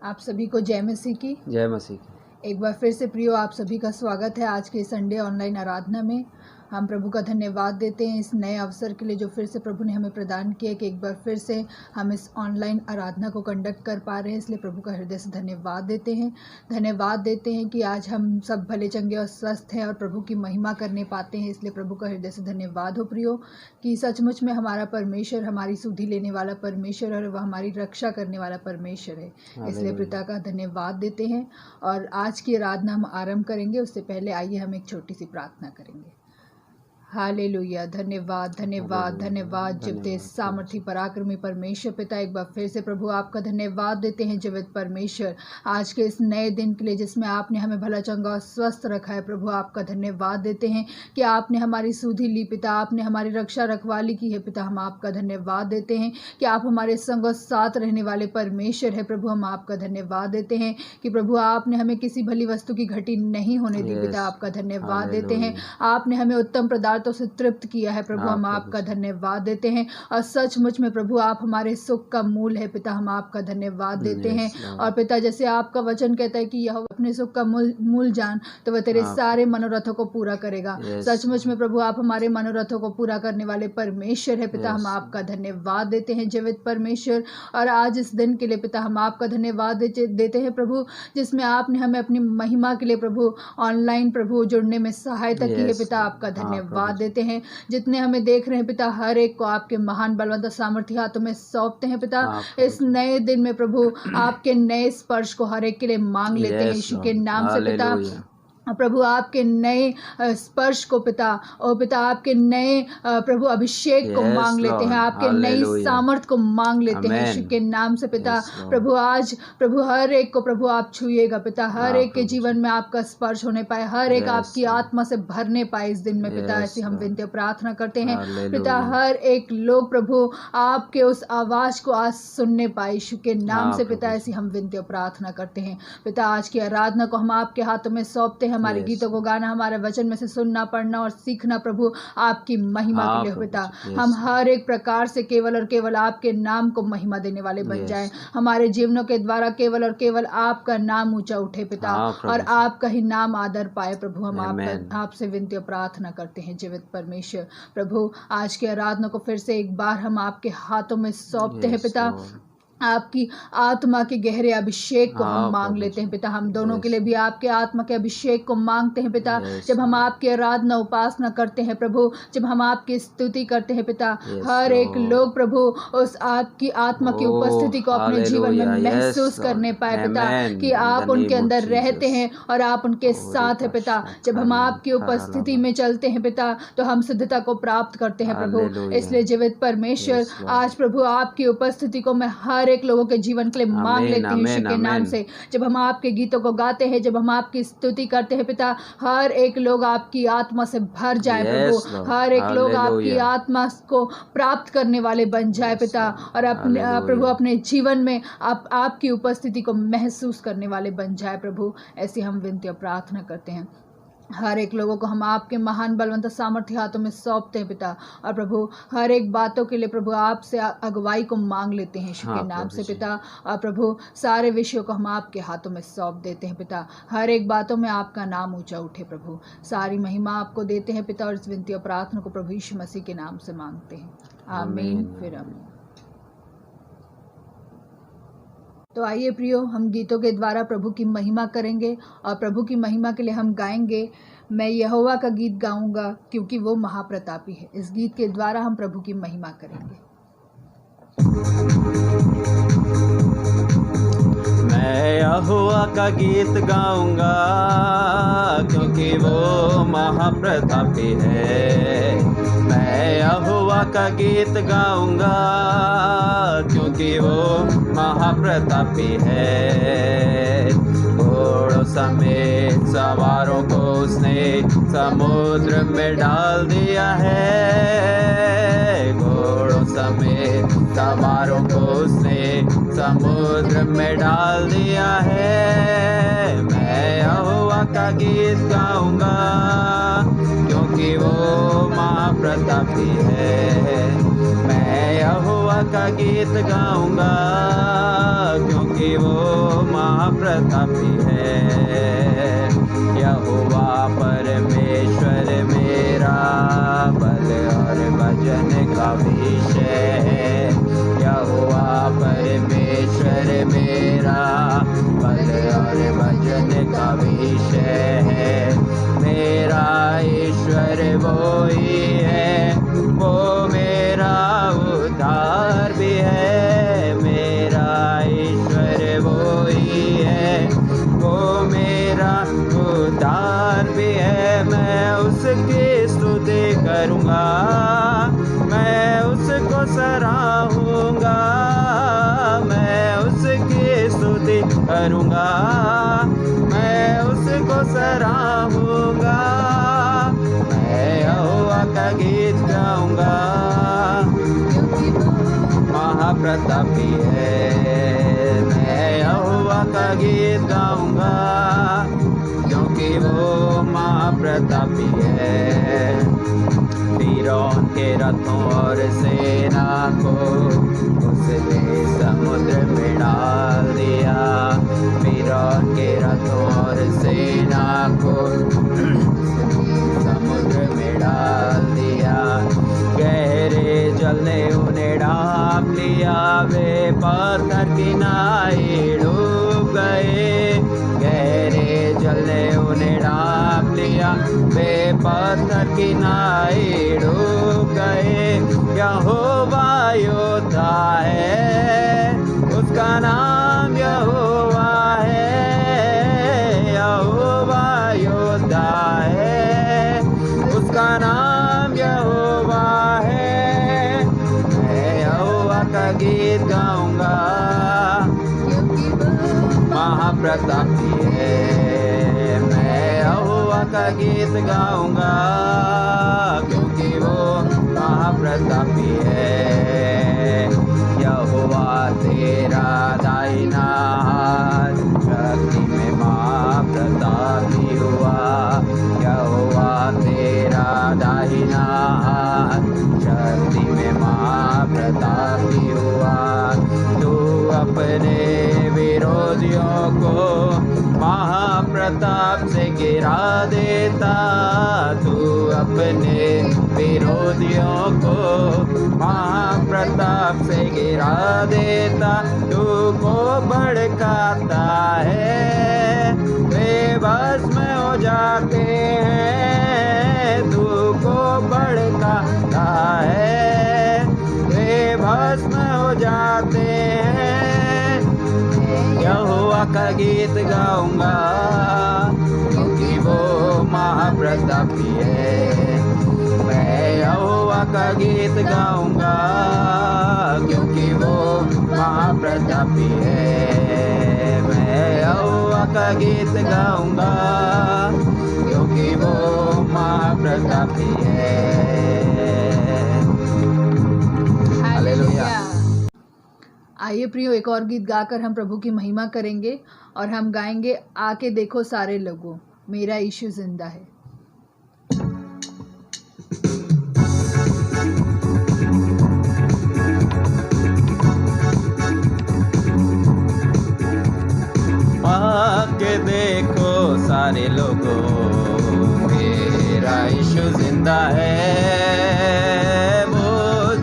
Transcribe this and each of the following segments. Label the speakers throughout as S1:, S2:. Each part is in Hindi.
S1: आप सभी को जय मसीह की।
S2: जय मसीह की।
S1: एक बार फिर से प्रियो, आप सभी का स्वागत है आज के संडे ऑनलाइन आराधना में। हम प्रभु का धन्यवाद देते हैं इस नए अवसर के लिए जो फिर से प्रभु ने हमें प्रदान किया कि एक बार फिर से हम इस ऑनलाइन आराधना को कंडक्ट कर पा रहे हैं। इसलिए प्रभु का हृदय से धन्यवाद देते हैं कि आज हम सब भले चंगे और स्वस्थ हैं और प्रभु की महिमा करने पाते हैं। इसलिए प्रभु का हृदय से धन्यवाद हो प्रियो कि सचमुच में हमारा परमेश्वर हमारी सुधि लेने वाला परमेश्वर और वह हमारी रक्षा करने वाला परमेश्वर है। इसलिए पिता का धन्यवाद देते हैं और आज की आराधना हम आरंभ करेंगे। उससे पहले आइए हम एक छोटी सी प्रार्थना करेंगे। हालेलुया। धन्यवाद धन्यवाद धन्यवाद जीवते सामर्थी पराक्रमी परमेश्वर पिता, एक बार फिर से प्रभु आपका धन्यवाद देते हैं जीवित परमेश्वर आज के इस नए दिन के लिए जिसमें आपने हमें भला चंगा और स्वस्थ रखा है। प्रभु आपका धन्यवाद देते हैं कि आपने हमारी सुधि ली पिता, आपने हमारी रक्षा रखवाली की है पिता। हम आपका धन्यवाद देते हैं कि आप हमारे संग और साथ रहने वाले परमेश्वर है। प्रभु हम आपका धन्यवाद देते हैं कि प्रभु आपने हमें किसी भली वस्तु की घटी नहीं होने दी पिता। आपका धन्यवाद देते हैं, आपने हमें उत्तम पदार्थों से तृप्त किया है। प्रभु हम आपका धन्यवाद देते हैं और सचमुच में प्रभु आप हमारे सुख का मूल है पिता। हम आपका धन्यवाद देते हैं और पिता जैसे आपका वचन कहता है कि यह अपने सुख का मूल जान तो वह तेरे सारे मनोरथों को पूरा करेगा। सचमुच में प्रभु आप हमारे मनोरथों को पूरा करने वाले परमेश्वर है पिता। हम आपका धन्यवाद देते हैं जीवित परमेश्वर और आज इस दिन के लिए पिता हम आपका धन्यवाद देते हैं प्रभु जिसमें आपने हमें अपनी महिमा के लिए प्रभु ऑनलाइन प्रभु जुड़ने में सहायता की है पिता। आपका धन्यवाद देते हैं। जितने हमें देख रहे हैं पिता हर एक को आपके महान बलवंत और सामर्थी हाथों में सौंपते हैं पिता। इस नए दिन में प्रभु आपके नए स्पर्श को हर एक के लिए मांग लेते हैं यीशु के नाम से पिता। प्रभु आपके नए स्पर्श को पिता और पिता आपके नए प्रभु अभिषेक को मांग लेते हैं, आपके नई सामर्थ को मांग लेते हैं यीशु के नाम से पिता। प्रभु आज प्रभु हर एक को प्रभु आप छुएगा पिता, हर एक के जीवन में आपका स्पर्श होने पाए, हर एक आपकी आत्मा से भरने पाए इस दिन में पिता। ऐसी हम विनती प्रार्थना करते हैं पिता। हर एक लोग प्रभु आपके उस आवाज को आज सुनने पाए यीशु के नाम से पिता। ऐसी हम विनती प्रार्थना करते हैं पिता। आज की आराधना को हम आपके हाथों में सौंपते हैं। हमारे गीतों को गाना, हमारे वचन में से सुनना पढ़ना और सीखना प्रभु आपकी महिमा के लिए पिता। हम हर एक प्रकार से केवल और केवल आपके नाम को महिमा देने वाले बन जाएं। हमारे जीवनों के द्वारा केवल और केवल आपका नाम ऊंचा उठे पिता और आपका ही नाम आदर पाए प्रभु। हम आपसे विनती और प्रार्थना करते हैं जीवित परमेश्वर। प्रभु आज के आराधना को फिर से एक बार हम आपके हाथों में सौंपते हैं पिता। आपकी आत्मा के गहरे अभिषेक को हम मांग लेते हैं पिता। हम दोनों के लिए भी आपके आत्मा के अभिषेक को मांगते हैं पिता। जब हम आपकी आराधना उपासना करते हैं प्रभु, जब हम आपकी स्तुति करते हैं पिता, हर एक लोग प्रभु उस आपकी आत्मा की उपस्थिति को अपने जीवन में महसूस करने पाए पिता कि आप उनके अंदर रहते हैं और आप उनके साथ है पिता। जब हम आपकी उपस्थिति में चलते हैं पिता तो हम सिद्धता को प्राप्त करते हैं प्रभु। इसलिए जीवित परमेश्वर आज प्रभु आपकी उपस्थिति को मैं हर एक लोगों के जीवन के लिए मांग लेती हूं यीशु के नाम से। जब हम आपके गीतों को गाते हैं, जब हम आपकी स्तुति करते हैं पिता, हर एक लोग आपकी आत्मा से भर जाए प्रभु। हर एक लोग आपकी आत्मा को प्राप्त करने वाले बन जाए पिता और अपने प्रभु अपने जीवन में आपकी उपस्थिति को महसूस करने वाले बन जाए प्रभु। ऐसी हम विनती और प्रार्थना करते हैं। हर एक लोगों को हम आपके महान बलवंत सामर्थ्य हाथों में सौंपते हैं पिता और प्रभु हर एक बातों के लिए प्रभु आपसे अगुवाई को मांग लेते हैं यीशु के नाम से पिता। और प्रभु सारे विषयों को हम आपके हाथों में सौंप देते हैं पिता। हर एक बातों में आपका नाम ऊंचा उठे प्रभु। सारी महिमा आपको देते हैं पिता और इस विनती और प्रार्थना को प्रभु यीशु मसीह के नाम से मांगते हैं, आमीन फिर आमीन। तो आइए प्रियो, हम गीतों के द्वारा प्रभु की महिमा करेंगे और प्रभु की महिमा के लिए हम गाएंगे, मैं यहोवा का गीत गाऊंगा क्योंकि वो महाप्रतापी है। इस गीत के द्वारा हम प्रभु की महिमा करेंगे।
S2: मैं यहोवा का गीत गाऊंगा क्योंकि वो महाप्रतापी है। मैं यहोवा का गीत गाऊंगा क्योंकि वो महाप्रतापी है। घोड़ों समेत सवारों को उसने समुद्र में डाल दिया है। घोड़ों समेत सवारों को उसने समुद्र में डाल दिया है। मैं यहोवा का गीत गाऊंगा क्योंकि वो महाप्रतापी है। मैं यहोवा का गीत गाऊंगा क्योंकि क्योंकि वो महाप्रतापी है। यहोवा परमेश्वर मेरा बल और भजन का विषय है। यहोवा परमेश्वर मेरा बल और भजन का विषय है। मेरा ईश्वर वो ही है, वो मेरा उद्धार भी है। मेरा ईश्वर वो ही है, वो मेरा उद्धार भी है। मैं उसकी स्तुति करूँगा, मैं उसको सराहूँगा, मैं उसकी स्तुति करूँगा, मैं उसको सराहूँगा। मैं यहोवा का गीत गाऊँगा, महाप्रतापी है। मैं यहोवा का गीत गाऊँगा, क्योंकि वो महाप्रतापी है। फिरौन के रथों और सेना को उसने समुद्र में डाल दिया। फिरौन के रथों और सेना को समुद्र में डाल दिया। गहरे जल ने उन्हें ढांप लिया, वे पत्थर किनारे डूब गए। गहरे जल ने उन्हें ढांप लिया, वे पत्थर किनारे डूब गए। यहोवा योद्धा है, उसका नाम यहोवा है। यहोवा योद्धा है, उसका नाम यहोवा है। मैं यहोवा का गीत गाऊँगा, महाप्रतापी है। मैं यहोवा का गीत गाऊँगा, क्योंकि वो महाप्रतापी है। यहोवा तेरा दाहिना हाथ शक्ति में महाप्रतापी हुआ। यहोवा तेरा दाहिना हाथ शक्ति में महाप्रतापी हुआ। तू अपने विरोधियों को महाप्रताप से गिरा देता। तू अपने विरोधियों को महाप्रताप से गिरा देता। तू को भड़काता है, वे भस्म हो जाते हैं। तू को भड़काता है, वे भस्म हो जाते हैं। यहोवा का गीत गाऊँगा, क्योंकि वो महाप्रतापी है। मैं यहोवा का गीत गाऊँगा, क्योंकि वो महाप्रतापी है। मैं यहोवा का गीत गाऊँगा, क्योंकि वो महाप्रतापी है। हालेलुया।
S1: आइए प्रियो, एक और गीत गाकर हम प्रभु की महिमा करेंगे और हम गाएंगे, आके देखो सारे लोगों, मेरा यीशु जिंदा है।
S2: आके देखो सारे लोगों, मेरा यीशु जिंदा है। वो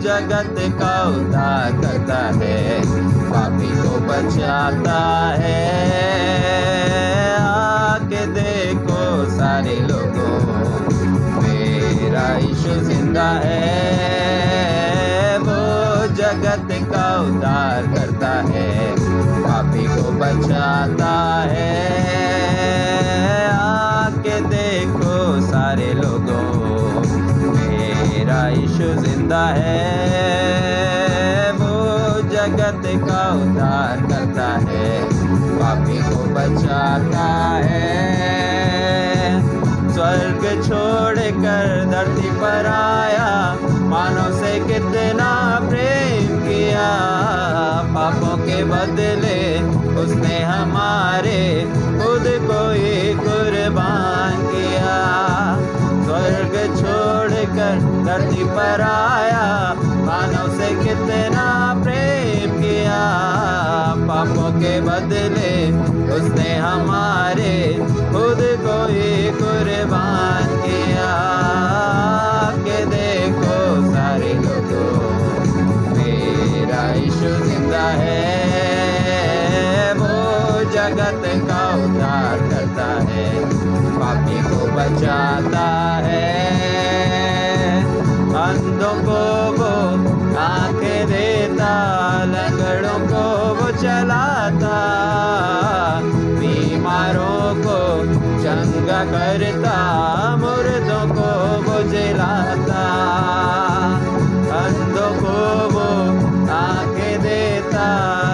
S2: जगत का उद्धार करता है, पापी को बचाता है। आके देखो सारे लोगों, मेरा यीशु जिंदा है। वो जगत का उद्धार करता है, पापी को बचाता है। आके देखो सारे लोगों, मेरा यीशु जिंदा है। वो जगत का उद्धार करता है, पापी को बचाता है। स्वर्ग छोड़कर धरती पर आया, मानव से कितना प्रेम किया। पापों के बदले उसने हमारे खुद को ही कुर्बान किया। स्वर्ग छोड़कर धरती पर आया, मानव से कितना प्रेम किया। पापों के के बदले उसने हमारे खुद को ही कुर्बान किया। के देखो सारे लोगों, मेरा यीशु जिंदा है, वो जगत का उद्धार करता है, पापी को बचाता है, अंधों को वो आंखें देता, लंगड़ों को वो चलाता, बीमारों को चंगा करता, मुर्दों को वो जिलाता, अंधों को वो आंखें देता,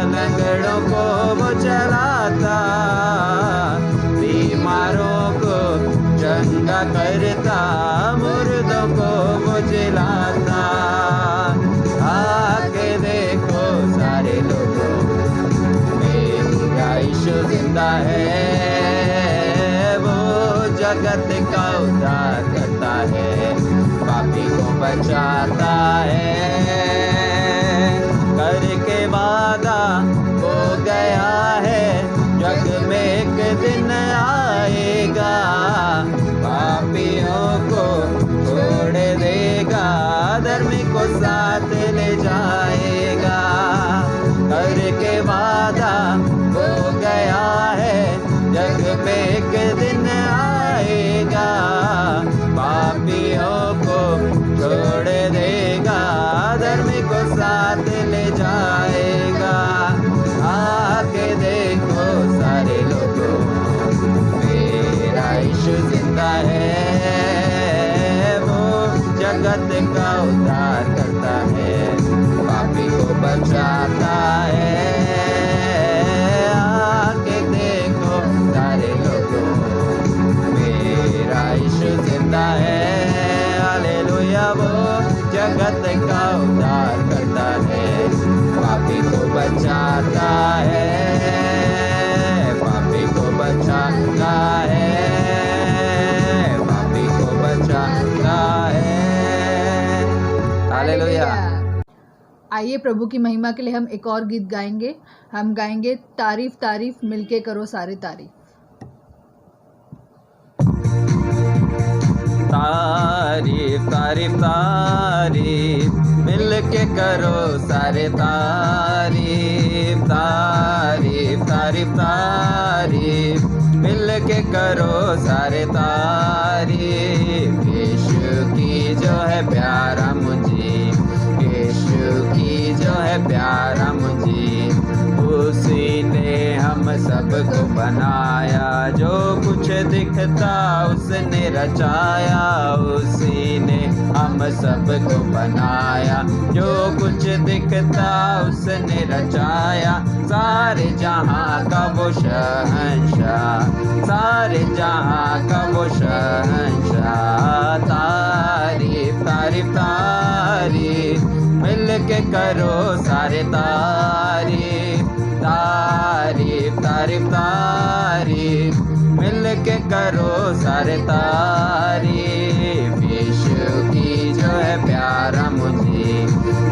S2: लंगड़ों को वो चलाता, बीमारों को चंगा करता, मुर्दों को वो जिलाता। आके देखो सारे लोगों, मेरा यीशु जिंदा है, वो जगत का उद्धार करता है, पापी को बचाता है। करके वादा हो गया है, जग में एक दिन आएगा, पापियों को छोड़ देगा, धर्मी को साथ ले जाएगा। करके वादा हो गया है, जग में एक दिन आएगा, पापियों को छोड़ देगा, धर्मी को साथ ले जाएगा। आके देखो सारे लोगों, मेरा यीशु जिंदा है, वो जगत का उद्धार करता है, पापी को बचाता है। आके देखो सारे लोगों, मेरा यीशु जिंदा है, हालेलुया, वो जगत का उद्धार करता है, पापी को बचाता है, पापी को बचाता है, पापी को बचाता है, हालेलुया।
S1: आइए प्रभु की महिमा के लिए हम एक और गीत गाएंगे। हम गाएंगे तारीफ तारीफ मिलके करो सारे तारीफ।
S2: तारीफ तारीफ तारीफ मिलके करो सारे तारीफ, तारीफ तारीफ तारीफ मिलके करो सारे तारीफ। यीशु की जो है प्यारा मुझे, यीशु की जो है प्यारा मुझे, उसी ने हम सबको बनाया, जो कुछ दिखता उसने रचाया, उसी ने हम सबको बनाया, जो कुछ दिखता उसने रचाया, सारे जहां का वो शहंशाह, सारे जहां का वो शहंशाह। तारीफ तारीफ तारीफ मिलके करो सारे तारीफ, तारीफ तारीफ तारीफ मिलके करो सारे तारीफ। यीशु की जो है प्यारा मुझे,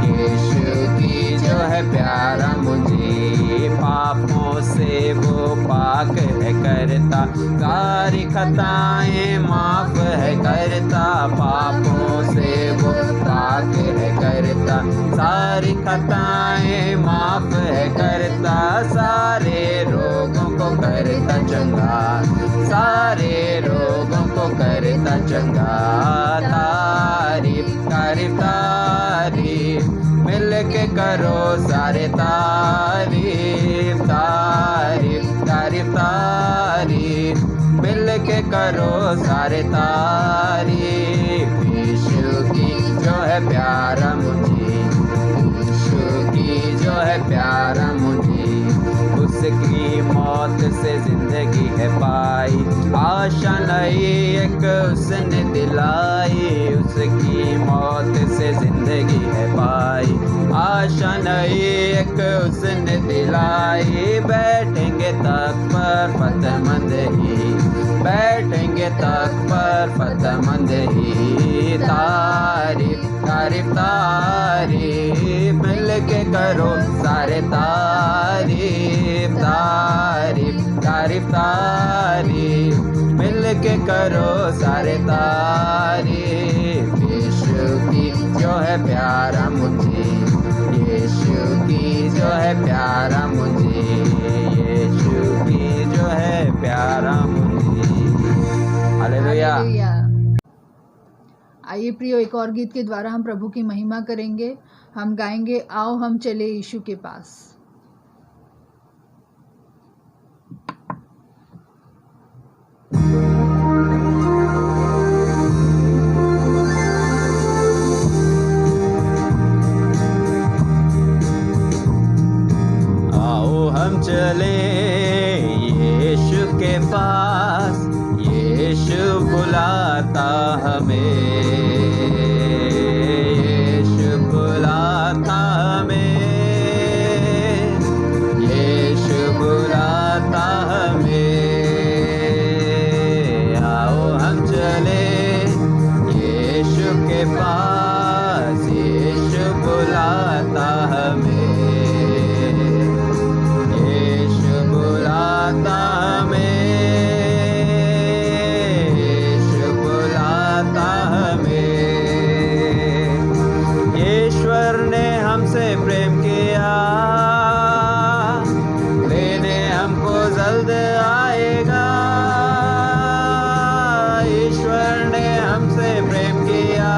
S2: यीशु की जो है प्यारा मुझे, पापों से वो पाक है करता, सारी खताएं माफ है करता, पापों से वो पाक है करता, सारी खताएं माफ है करता, सारे रोगों को करता चंगा, सारे रोगों को करता चंगा। तारीफ तारीफ तारीफ मिलके करो सारे तारीफ, तारीफ तारीफ तारीफ मिलके करो सारे तारीफ। यीशु की जो है प्यारा मुझे, यीशु की जो है प्यारा मुझे, उसकी मौत से जिंदगी है पाई, आशा नई एक उसने दिलाई, उसकी मौत से जिंदगी है पाई, आशा नई एक उसने दिलाई। बैठेंगे तख्त पर फतेहमंद ही, बैठेंगे तख्त पर फतेहमंद ही। तारीफ तारीफ तारीफ मिलके करो सारे तारीफ, तारीफ तारीफ तारीफ तारीफ, मिल के करो सारे तारीफ। यीशु की जो है प्यारा मुझे, यीशु की जो है प्यारा मुझे, यीशु की जो है प्यारा मुझे। हालेलुया।
S1: आइए प्रियो, एक और गीत के द्वारा हम प्रभु की महिमा करेंगे। हम गाएंगे, आओ हम चले यीशु के पास।
S2: आओ हम चले यीशु के पास, यीशु बुलाता हमें, यीशु बुलाता हमें, यीशु बुलाता हमें। आओ हम चले यीशु के पास, यीशु बुलाता हमें, यीशु बुलाता हमें, यीशु बुलाता हमें। ईश्वर ने हमसे प्रेम किया, लेने हमको जल्द आएगा। ईश्वर ने हमसे प्रेम किया,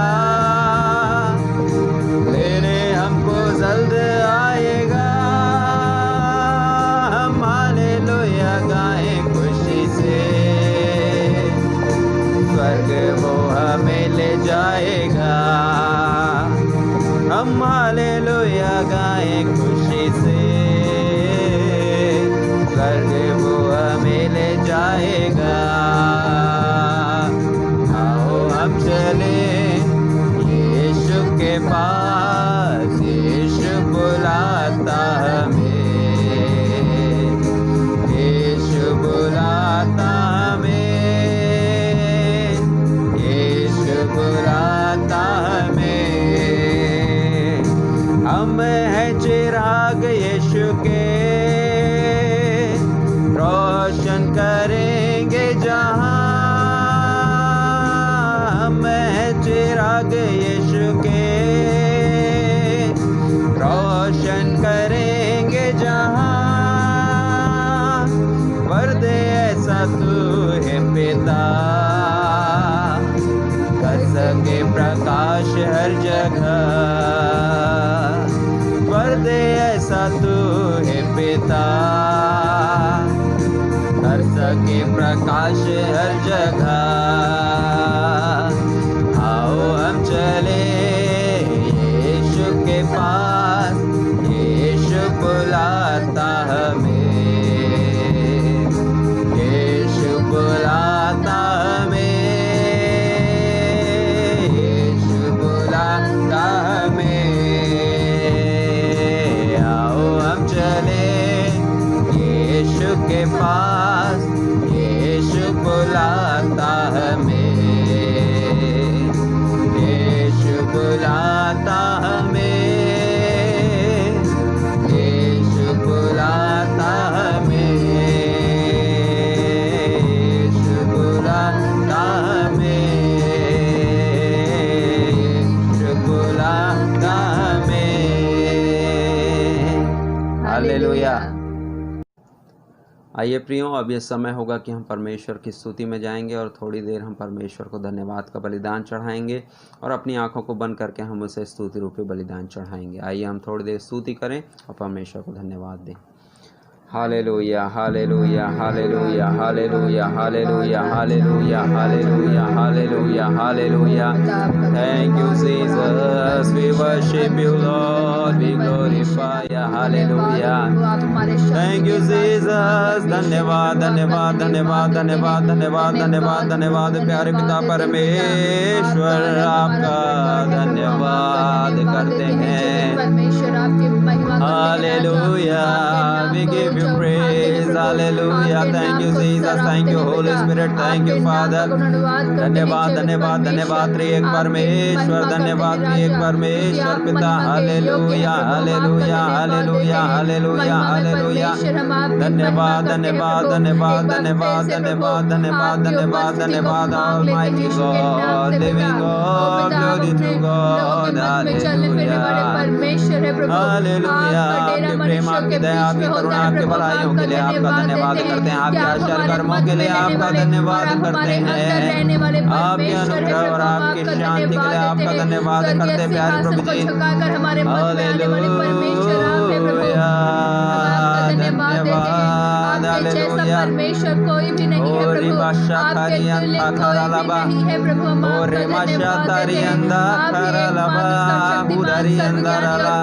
S2: लेने हमको जल्द आएगा। हम हालेलुया गाएं खुशी से, स्वर्ग वो हमें ले जाएगा। हम हालेलुया गाएं खुशी से, स्वर्ग वो हमें ले जाएगा। आओ हम चले यीशु के पास, यीशु बुलाता हमें, यीशु बुलाता हमें, यीशु बुलाता हमें। हम हैं चिराग यीशु के, रोशन करेंगे जहां। हम हैं चिराग यीशु के, रोशन करेंगे जहां। पर्दे ऐसा तू है पिता, कर सके प्रकाश हर जगह। पर्दे ऐसा तू है पिता, कर सके प्रकाश हर जगह। आओ हम चले यीशु के पास, यीशु बुलाता हमें, यीशु बुलाता हमें, यीशु बुलाता हमें। आओ हम चले यीशु के पास, यीशु बुलाता हमें, यीशु बुलाता हमें, यीशु बुलाता हमें, यीशु बुलाता हमें, यीशु बुलाता हमें। हालेलुया। आइए प्रियो, अब ये समय होगा कि हम परमेश्वर की स्तुति में जाएंगे और थोड़ी देर हम परमेश्वर को धन्यवाद का बलिदान चढ़ाएंगे और अपनी आंखों को बंद करके हम उसे स्तुति रूपी बलिदान चढ़ाएंगे। आइए हम थोड़ी देर स्तुति करें और परमेश्वर को धन्यवाद दें। Hallelujah hallelujah hallelujah hallelujah hallelujah hallelujah hallelujah hallelujah hallelujah. Thank you Jesus, we worship you Lord, we glorify you, hallelujah. Thank you Jesus, धन्यवाद धन्यवाद धन्यवाद धन्यवाद धन्यवाद धन्यवाद धन्यवाद प्यारे पिता परमेश्वर, आपका धन्यवाद करते हैं। Hallelujah, we give you praise, Hallelujah. Thank you, Jesus. Thank you, Holy Spirit. Thank you, Father. धन्यवाद धन्यवाद धन्यवाद त्रिएक परमेश्वर, धन्यवाद त्रिएक परमेश्वर पिता। Hallelujah hallelujah hallelujah hallelujah hallelujah. धन्यवाद धन्यवाद धन्यवाद धन्यवाद धन्यवाद धन्यवाद धन्यवाद धन्यवाद Almighty God, living God, glory to God. Hallelujah hallelujah. आपके प्रेम, आपकी दया, आपकी करुणा, आपके भलाइयों के लिए आपका धन्यवाद करते हैं। आपके आश्चर्य कर्मों के लिए आपका धन्यवाद करते हैं। आपके अनुग्रह और आपकी शांति के लिए आपका धन्यवाद करते हैं प्यारे प्रभु जी। हालेलुया धन्यवाद हालेलुया।
S1: परमेश्वर कोई भी नहीं है प्रभु, आपके तुल्य कोई भी नहीं है प्रभु। हम आपका धन्यवाद देते हैं।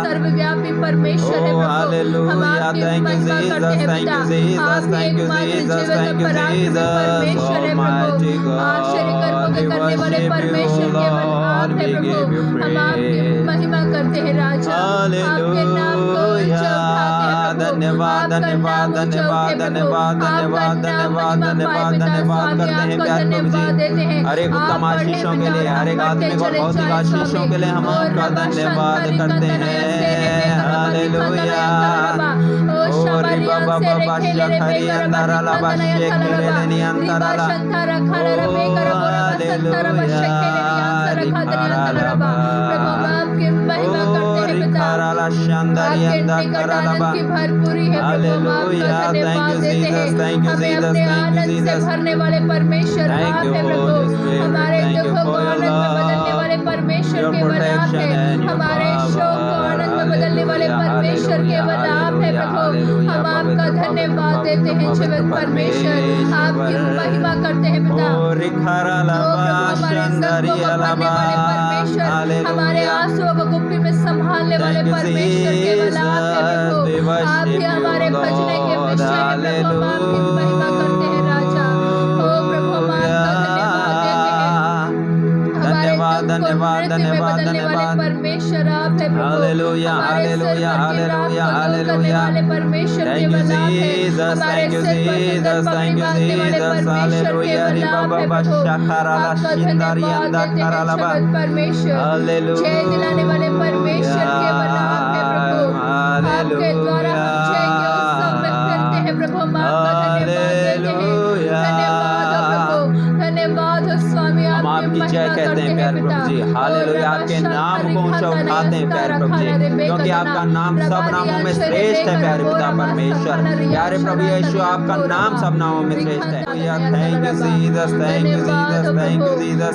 S1: सर्वव्यापी परमेश्वर है प्रभु। हम आपकी महिमा करते हैं पिता। आप एकमात्र जीवित पराक्रमी परमेश्वर है प्रभु। आश्चर्य कर्मों के करने वाले परमेश्वर केवल आप है प्रभु। हम आपकी महिमा करते हैं राजा। आपके नाम को
S2: धन्यवाद धन्यवाद धन्यवाद धन्यवाद धन्यवाद धन्यवाद धन्यवाद धन्यवाद करते हैं प्यारे प्रभु जी। हर एक उत्तम आशीषों के लिए, हर एक आत्मिक और भौतिक आशीषों के लिए हम आपका धन्यवाद करते हैं। हालेलुया ओरी बाबा बाबा शखरी अंतरा लाबा शेखरेनी अंतरा ला।
S1: भरने वाले परमेश्वर आप है प्रभु। हमारे दुखों को आनंद में बदलने वाले परमेश्वर केवल आप है। हमारे शोक को आनंद में बदलने वाले परमेश्वर केवल आप है प्रभु। हम आपका धन्यवाद देते हैं जीवित परमेश्वर। आपकी महिमा करते हैं पिता। हमारे आंसुओं को गुप्ती में संभालने वाले परमेश्वर केवल आप है प्रभु। आप ही हमारे भजने के विषय है प्रभु। हम आपकी महिमा करते हैं राजा। ओ प्रभु हम आपका धन्यवाद देते हैं।
S2: धन्यवाद धन्यवाद
S1: परमेश्वर आप है प्रभु।
S2: Hallelujah hallelujah hallelujah hallelujah.
S1: परमेश्वर
S2: Thank you Jesus, thank you Jesus, thank you Jesus. Hallelujah रि बाबा बशखरा ला शिंदारी अंदा करला बा। हालेलुया
S1: जय दिलाने वाले परमेश्वर केवल आप है प्रभु। आपके द्वारा हम जय के उत्सव में फिरते हैं प्रभु। हम आपका धन्यवाद देते हैं। धन्यवाद हो प्रभु, धन्यवाद हो स्वामी।
S2: हम आपकी जय कहते हैं प्यारे प्रभु जी। हालेलुया आपके नाम को ऊंचा उठाते हैं प्यारे प्रभु जी, क्योंकि आपका नाम सब नामों में श्रेष्ठ है प्यारे पिता परमेश्वर। प्यारे प्रभु यीशु आपका नाम सब नामों में श्रेष्ठ है। Thank you Jesus, thank you Jesus, thank you Jesus.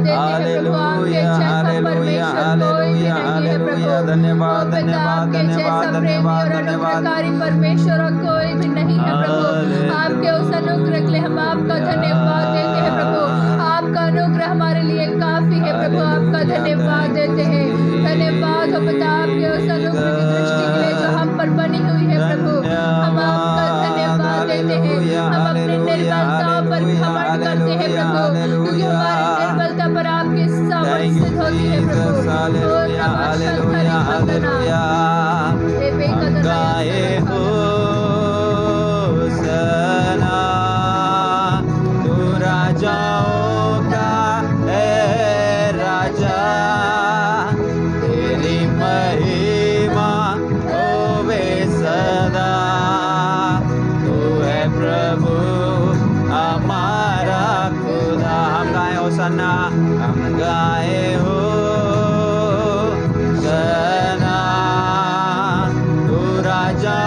S2: Hallelujah hallelujah hallelujah hallelujah. धन्यवाद धन्यवाद धन्यवाद धन्यवाद धन्यवाद।
S1: परमेश्वर और कोई भी नहीं है प्रभु। आपके उस अनुग्रह के लिए हम आपका धन्यवाद देते हैं प्रभु। आपका अनुग्रह हमारे लिए काफी है प्रभु। आपका धन्यवाद देते हैं। धन्यवाद हो पिता आपके उस अनुग्रह की दृष्टि के लिए जो हम पर बनी हुई है प्रभु। हम आपका धन्यवाद देते हैं। हम अपनी निर्बलताओं पर घमंड करते हैं प्रभु, क्योंकि हमारी निर्बलता पर आपकी सामर्थ सिद्ध होती है प्रभु। Hallelujah hallelujah hallelujah.
S2: गाए हो सना तू राजाओं का है राजा। तेरी महिमा होवे सदा। तू है प्रभु हमारा खुदा। हम गाए हो सना, हम गाए हो सना तू राजा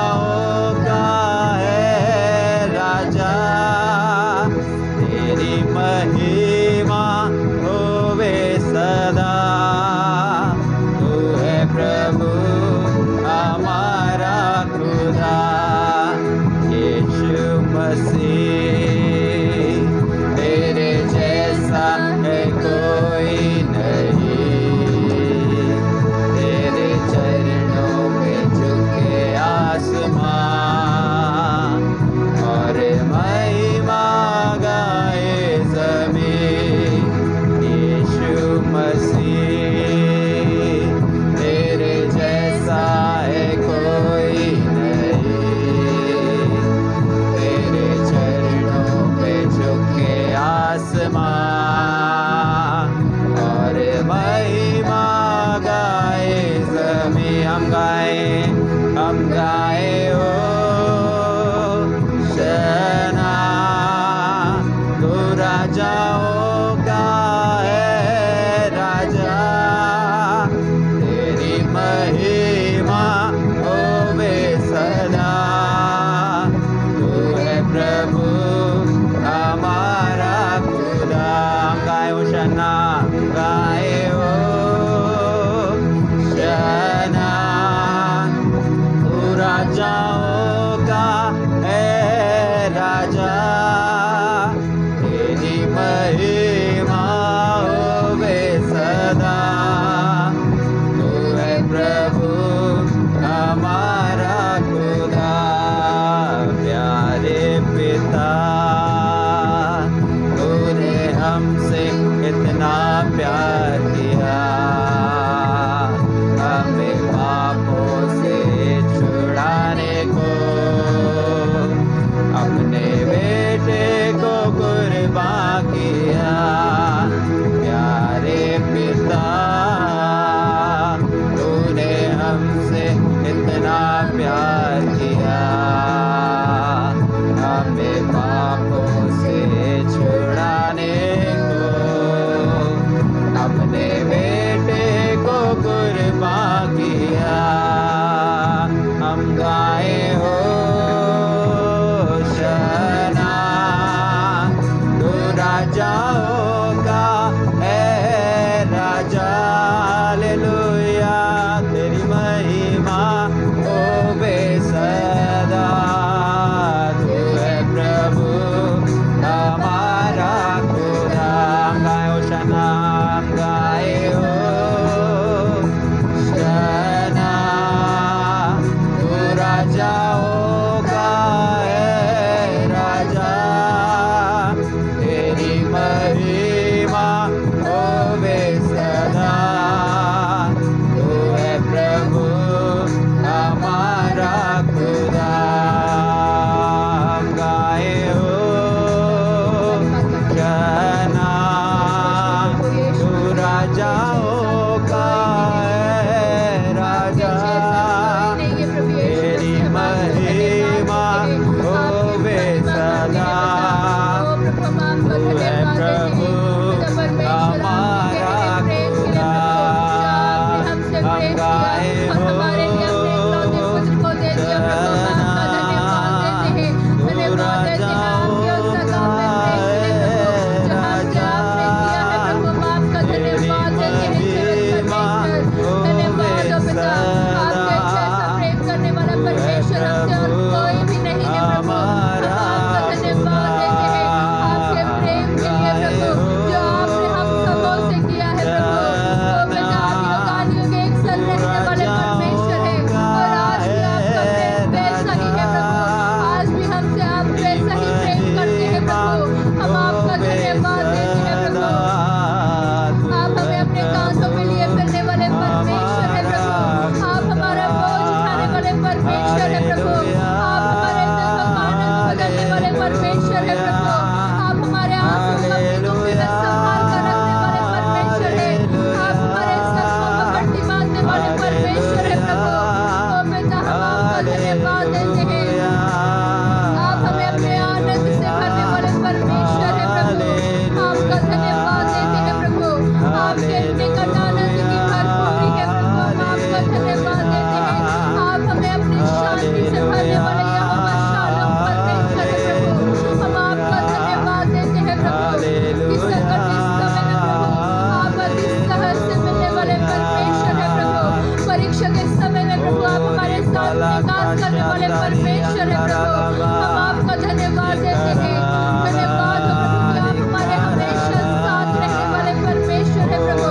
S1: हम आपका धन्यवाद देते हैं। धन्यवाद हो प्रभु कि आप हमारे हमेशा साथ रहने वाले परमेश्वर है प्रभु।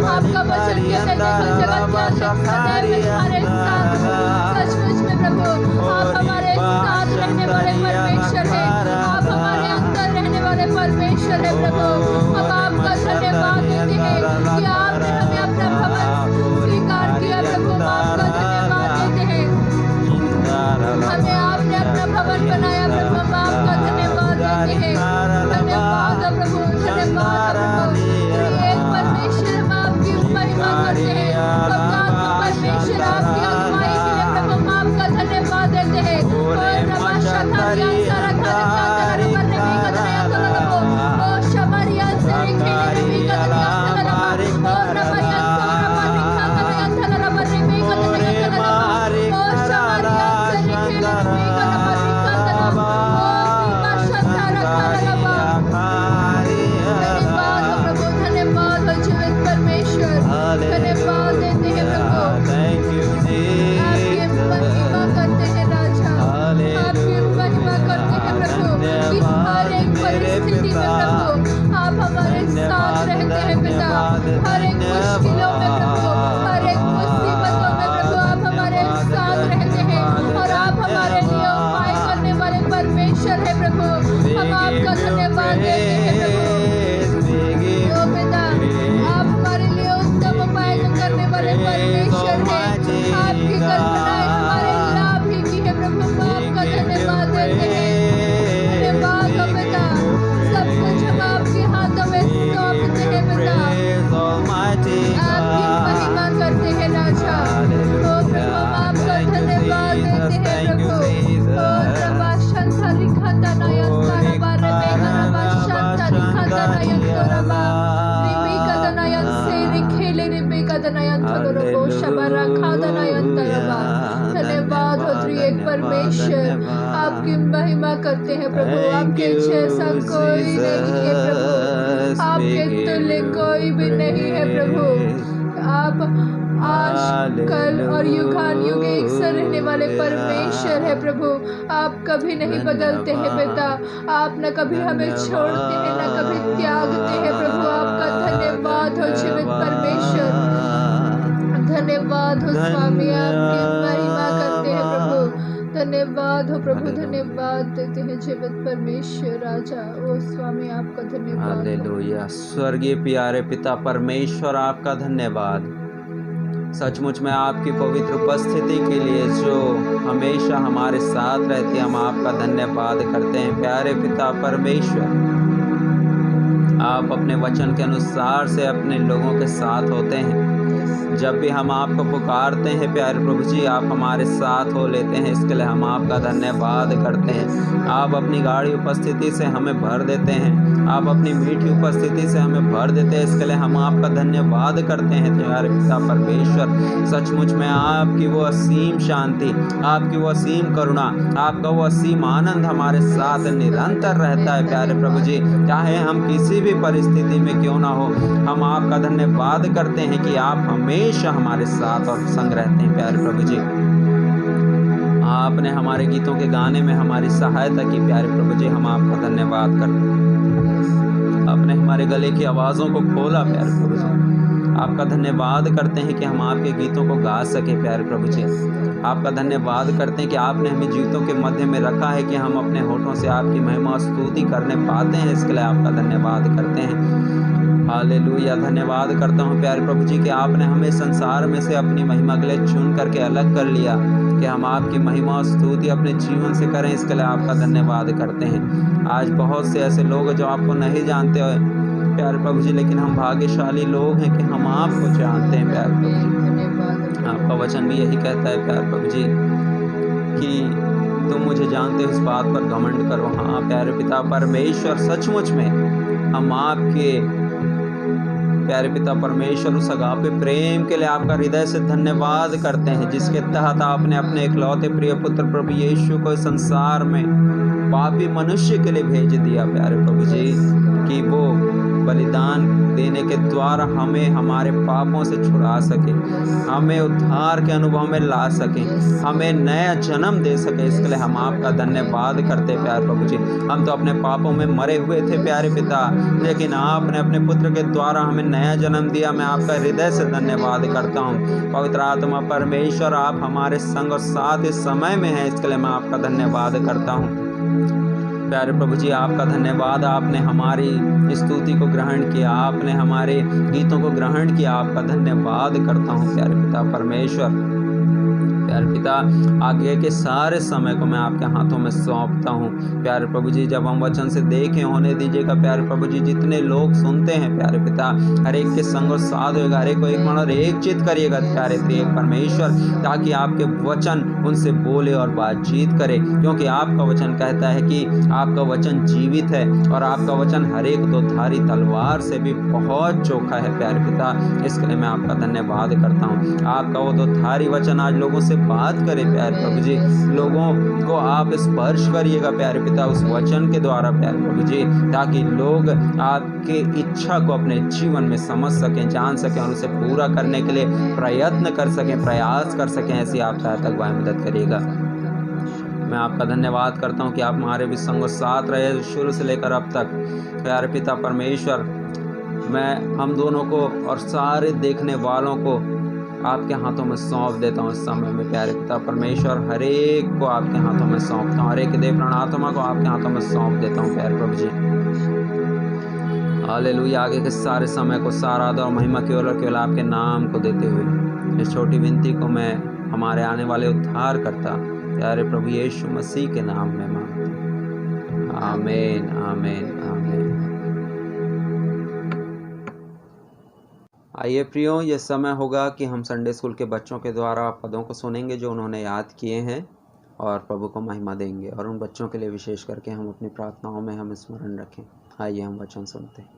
S1: आपका वचन कहता है देखो जगत के अंत सदैव हमारे साथ हो। सचमुच में प्रभु आप हमारे साथ रहने वाले परमेश्वर है। आप हमारे अंदर रहने वाले परमेश्वर है प्रभु। हम आपका धन्यवाद देते हैं कि आपने हमें अपना भवन स्वीकार किया प्रभु। हम आपका धन्यवाद देते हैं। हमें आपने अपना भवन बनाया प्रभु। हम आपका धन्यवाद देते हैं। धन्यवाद हो प्रभु, धन्यवाद हो प्रभु। एक परमेश्वर हम आपकी महिमा करते हैं। पवित्र परमेश्वर आपकी अगुवाई के लिए प्रभु हम आपका धन्यवाद देते हैं। और नमस्कार सारा खाने का करने में कदरिया तो ओ शमरिया से खेलने में कदरिया तो और नमरिया सारा पानी का कदरिया तो बरने में कदरिया तो ओ शमरिया से खेलने में कदरिया तो ओ निवास सारा खाना धन्यवाद हो प्रभु। धन्यवाद हो जीवित परमेश्वर। धन्यवाद देते हैं प्रभु। आपकी महिमा करते हैं राजा। आपकी महिमा करते हैं प्रभु कि हर एक परिस्थिति में प्रभु आप हमारे साथ रहते हैं पिता। हर एक मुश्किलों में प्रभु, हर एक मुसीबतों में प्रभु आप हमारे साथ रहते हैं और आप हमारे लिए उपाय करने वाले परमेश्वर है प्रभु। हम आपका धन्यवाद देते हैं प्रभु। ओ पिता आप हमारे लिए उत्तम उपाय करने वाले परमेश्वर है। आपकी कल्पनाएं हमारे लाभ ही की है प्रभु। हम आपका धन्यवाद देते हैं। धन्यवाद हो पिता। सब कुछ हम आपके हाथों में सौंपते हैं पिता। आपकी महिमा करते हैं राजा। ओ प्रभु हम आपका धन्यवाद देते हैं प्रभु। ओ रबा शंता लिखता नयन सारा बारे में रबा शंता लिखता नयन रबा रिबी का नयन से रिखेले रिबी का नयन थलोरो शबरा खादा नयन तरबा। धन्यवाद हो त्रिएक परमेश्वर। आपकी महिमा करते हैं प्रभु। आपके जैसा कोई नहीं है प्रभु। आपके तुल्य कोई भी नहीं है प्रभु। आप आज कल और युगान युग एक सा रहने वाले परमेश्वर है प्रभु। आप कभी नहीं बदलते हैं पिता। आप न कभी हमें छोड़ते हैं न कभी त्यागते हैं प्रभु। आपका धन्यवाद हो जीवित परमेश्वर। धन्यवाद हो स्वामी। आपकी महिमा करते हैं प्रभु। धन्यवाद हो प्रभु। धन्यवाद देते हैं जीवित परमेश्वर राजा। ओ स्वामी आपका धन्यवाद।
S2: हालेलुया। स्वर्गीय प्यारे पिता परमेश्वर आपका धन्यवाद। सचमुच में आपकी पवित्र उपस्थिति के लिए जो हमेशा हमारे साथ रहती है, हम आपका धन्यवाद करते हैं प्यारे पिता परमेश्वर। आप अपने वचन के अनुसार से अपने लोगों के साथ होते हैं। जब भी हम आपको पुकारते हैं प्यारे प्रभु जी आप हमारे साथ हो लेते हैं। इसके लिए हम आपका धन्यवाद करते हैं। आप अपनी गाढ़ी उपस्थिति से हमें भर देते हैं। आप अपनी मीठी उपस्थिति से हमें भर देते हैं। इसके लिए हम आपका धन्यवाद करते हैं प्यारे पिता परमेश्वर। सचमुच में आपकी वो असीम शांति, आपकी वो असीम करुणा, आपका वो असीम आनंद हमारे साथ निरंतर रहता है प्यारे प्रभु जी। चाहे हम किसी भी परिस्थिति में क्यों ना हो, हम आपका धन्यवाद करते हैं कि आप हमेशा हमारे साथ और संग रहते हैं प्यारे प्रभु जी। आपने हमारे गीतों के गाने में हमारी सहायता की प्यारे प्रभु जी। हम आपका धन्यवाद करते हैं। आपने हमारे गले की आवाज़ों को खोला प्यारे प्रभु जी। आपका धन्यवाद करते हैं कि हम आपके गीतों को गा सके प्यारे प्रभु जी। आपका धन्यवाद करते हैं कि आपने हमें जीवितों के मध्य में रखा है कि हम अपने होठों से आपकी महिमा स्तुति करने पाते हैं। इसके लिए आपका धन्यवाद करते हैं। हालेलुया। धन्यवाद करता हूँ प्यारे प्रभु जी कि आपने हमें संसार में से अपनी महिमा के लिए चुन करके अलग कर लिया कि हम आपकी महिमा और स्तुति अपने जीवन से करें। इसके लिए आपका धन्यवाद करते हैं। आज बहुत से ऐसे लोग हैं जो आपको नहीं जानते हो प्यारे प्रभु जी, लेकिन हम भाग्यशाली लोग हैं कि हम आपको जानते हैं प्यारे प्रभु जी। आपका वचन भी यही कहता है प्यारे प्रभु जी कि तुम मुझे जानते हो, इस बात पर घमंड करो। हाँ प्यारे पिता परमेश्वर, सचमुच में हम आपके प्यारे पिता परमेश्वर उस अगापे प्रेम के लिए आपका हृदय से धन्यवाद करते हैं जिसके तहत आपने अपने इकलौते प्रिय पुत्र प्रभु यीशु को संसार में पापी मनुष्य के लिए भेज दिया प्यारे प्रभु जी, कि वो बलिदान देने के द्वारा हमें हमारे पापों से छुड़ा सके, हमें उद्धार के अनुभव में ला सके, हमें नया जन्म दे सके। इसके लिए हम आपका धन्यवाद करते हैं प्यारे प्रभु जी। हम तो अपने पापों में मरे हुए थे प्यारे पिता, लेकिन आपने अपने पुत्र के द्वारा हमें नया जन्म दिया। मैं आपका हृदय से धन्यवाद करता हूँ। पवित्र आत्मा परमेश्वर, आप हमारे संग और साथ इस समय में हैं, इसके लिए मैं आपका धन्यवाद करता हूँ। प्यारे प्रभु जी, आपका धन्यवाद, आपने हमारी स्तुति को ग्रहण किया, आपने हमारे गीतों को ग्रहण किया। आपका धन्यवाद करता हूँ प्यारे पिता परमेश्वर। प्यारे पिता, आगे के सारे समय को मैं आपके हाथों में सौंपता हूँ प्यारे प्रभु जी। जब हम वचन से देखें होने दीजिएगा प्यारे प्रभु जी। जितने लोग सुनते हैं प्यारे पिता, हर एक के संग और साथ होगा, हर एक को एक मन और एक चित करिएगा प्यारे प्रिय परमेश्वर, ताकि आपके वचन उनसे बोले और बातचीत करे। क्योंकि आपका वचन कहता है कि आपका वचन जीवित है और आपका वचन हर एक दो धारी तलवार से भी बहुत चोखा है प्यारे पिता। इसके लिए मैं आपका धन्यवाद करता हूँ। आपका वो दो धारी वचन आज लोगों से बात करे प्यारे प्रभु जी। लोगों को आप स्पर्श करिएगा प्यारे पिता उस वचन के द्वारा प्यारे प्रभु जी, ताकि लोग आपके इच्छा को अपने जीवन में समझ सकें, जान सकें और उसे पूरा करने के लिए प्रयत्न कर सकें, प्रयास कर सकें। ऐसी आप सहायता अगुवाई मदद करिएगा। मैं आपका धन्यवाद करता हूँ कि आप हमारे भी संग साथ रहे शुरू से लेकर अब तक प्यारे पिता परमेश्वर। मैं हम दोनों को और सारे देखने वालों को आपके हाथों में सौंप देता हूँ इस समय में प्यारे पिता परमेश्वर। हर एक को आपके हाथों में सौंपता हूँ, हर एक देव प्राणात्मा को आपके हाथों में सौंप देता हूँ प्यारे प्रभु जी। हालेलुया। आगे के सारे समय को सारा आदर और महिमा केवल आपके नाम को देते हुए इस छोटी विनती को मैं हमारे आने वाले उद्धार करता प्यारे प्रभु यीशु मसीह के नाम में मांगता हूँ। आमीन आमीन आमीन। आइए प्रियो, ये समय होगा कि हम संडे स्कूल के बच्चों के द्वारा पदों को सुनेंगे जो उन्होंने याद किए हैं और प्रभु को महिमा देंगे। और उन बच्चों के लिए विशेष करके हम अपनी प्रार्थनाओं में हम स्मरण रखें। आइए हम वचन सुनते हैं।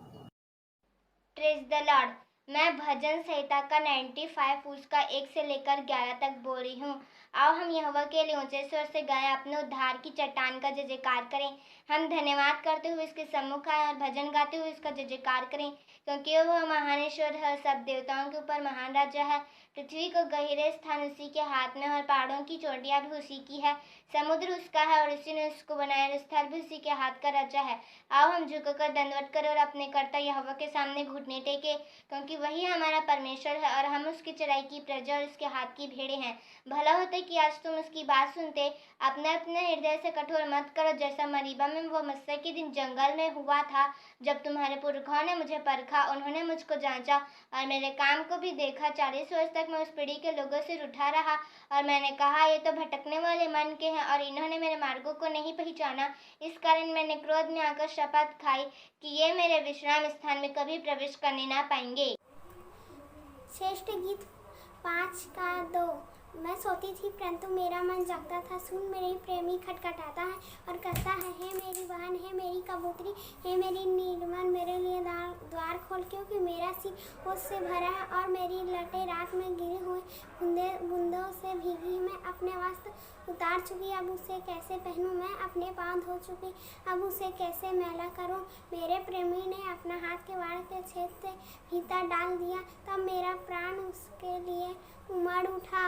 S3: Praise the Lord. मैं भजन संहिता का 95 उसका 1 से लेकर 11 तक बोल रही हूँ। आओ हम यहोवा के लिए ऊंचे स्वर से गाएं, अपने उद्धार की चट्टान का जय जयकार करें। हम धन्यवाद करते हुए इसके सम्मुख आए और भजन गाते हुए इसका जय जयकार करें, क्योंकि वह महान ईश्वर है, सब देवताओं के ऊपर महान राजा है। पृथ्वी को गहरे स्थान उसी के हाथ में और पहाड़ों की चोटियां भी उसी की है। समुद्र उसका है और उसी ने उसको बनाया, स्थल भी उसी के हाथ का राजा है। आओ हम झुककर दंडवत करें और अपने कर्ता यहोवा के सामने घुटने टेके, क्योंकि वही हमारा परमेश्वर है और हम उसकी चराई की प्रजा और उसके हाथ की भेड़ें हैं। भला होता कि आज तुम उसकी बात सुनते। अपने अपने हृदय से कठोर मत करो, जैसा मरीबा में वो मस्से के दिन जंगल में हुआ था, जब तुम्हारे पुरखों ने मुझे परखा। उन्होंने मुझको जांचा और मेरे काम को भी देखा। 40 वर्ष तक मैं उस पीढ़ी के लोगों से रूठा रहा और मैंने कहा, ये तो भटकने वाले मन के हैं और इन्होंने मेरे मार्गों को नहीं पहचाना। इस कारण मैंने क्रोध में आकर शपथ खाई कि ये मेरे विश्राम स्थान में कभी प्रवेश करने ना पाएंगे।
S4: श्रेष्ठ गीत 5 का 2। मैं सोती थी परंतु मेरा मन जगता था। सुन मेरी प्रेमी खटखटाता है और कहता है, हे मेरी बहन, हे मेरी कबूतरी, हे मेरी निर्मल, मेरे लिए द्वार खोल, क्योंकि मेरा सिर ओस से भरा है और मेरी लटें रात में गिरे हुए बूंदों से भीगी। मैं अपने वस्त्र उतार चुकी, अब उसे कैसे पहनूं? मैं अपने पाँव धो चुकी, अब उसे कैसे मैला करूं? मेरे प्रेमी ने अपना हाथ किवाड़ के छेद से भीतर डाल दिया, तब मेरा प्राण उसके लिए उमड़ उठा।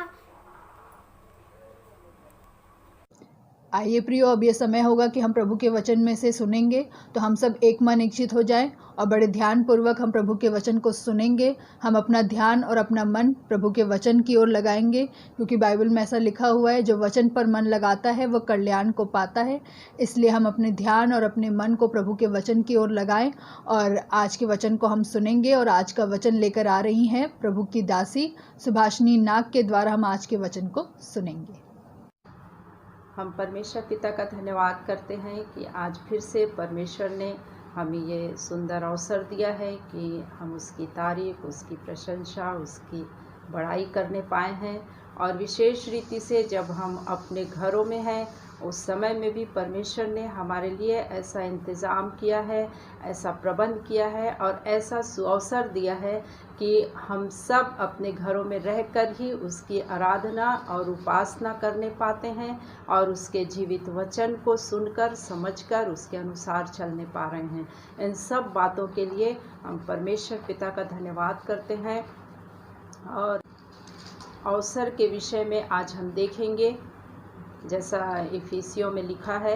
S1: आइए प्रियो, अब ये समय होगा कि हम प्रभु के वचन में से सुनेंगे। तो हम सब एक मन इच्छित हो जाएं और बड़े ध्यान पूर्वक हम प्रभु के वचन को सुनेंगे। हम अपना ध्यान और अपना मन प्रभु के वचन की ओर लगाएंगे, क्योंकि बाइबल में ऐसा लिखा हुआ है, जो वचन पर मन लगाता है वह कल्याण को पाता है। इसलिए हम अपने ध्यान और अपने मन को प्रभु के वचन की ओर लगाएं और आज के वचन को हम सुनेंगे। और आज का वचन लेकर आ रही हैं प्रभु की दासी सुभाषिनी नाग के द्वारा हम आज के वचन को सुनेंगे।
S5: हम परमेश्वर पिता का धन्यवाद करते हैं कि आज फिर से परमेश्वर ने हमें ये सुंदर अवसर दिया है कि हम उसकी तारीफ, उसकी प्रशंसा, उसकी बड़ाई करने पाए हैं। और विशेष रीति से जब हम अपने घरों में हैं उस समय में भी परमेश्वर ने हमारे लिए ऐसा इंतज़ाम किया है, ऐसा प्रबंध किया है और ऐसा सुअवसर दिया है कि हम सब अपने घरों में रहकर ही उसकी आराधना और उपासना करने पाते हैं और उसके जीवित वचन को सुनकर समझकर उसके अनुसार चलने पा रहे हैं। इन सब बातों के लिए हम परमेश्वर पिता का धन्यवाद करते हैं। और अवसर के विषय में आज हम देखेंगे, जैसा इफिसियों में लिखा है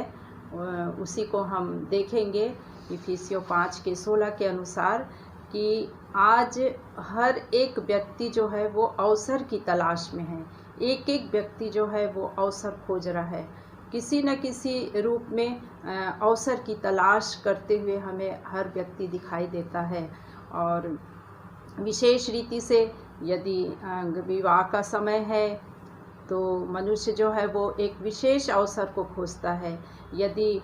S5: उसी को हम देखेंगे। इफिसियों 5:16 के अनुसार कि आज हर एक व्यक्ति जो है वो अवसर की तलाश में है। एक एक व्यक्ति जो है वो अवसर खोज रहा है, किसी न किसी रूप में अवसर की तलाश करते हुए हमें हर व्यक्ति दिखाई देता है। और विशेष रीति से यदि विवाह का समय है तो मनुष्य जो है वो एक विशेष अवसर को खोजता है। यदि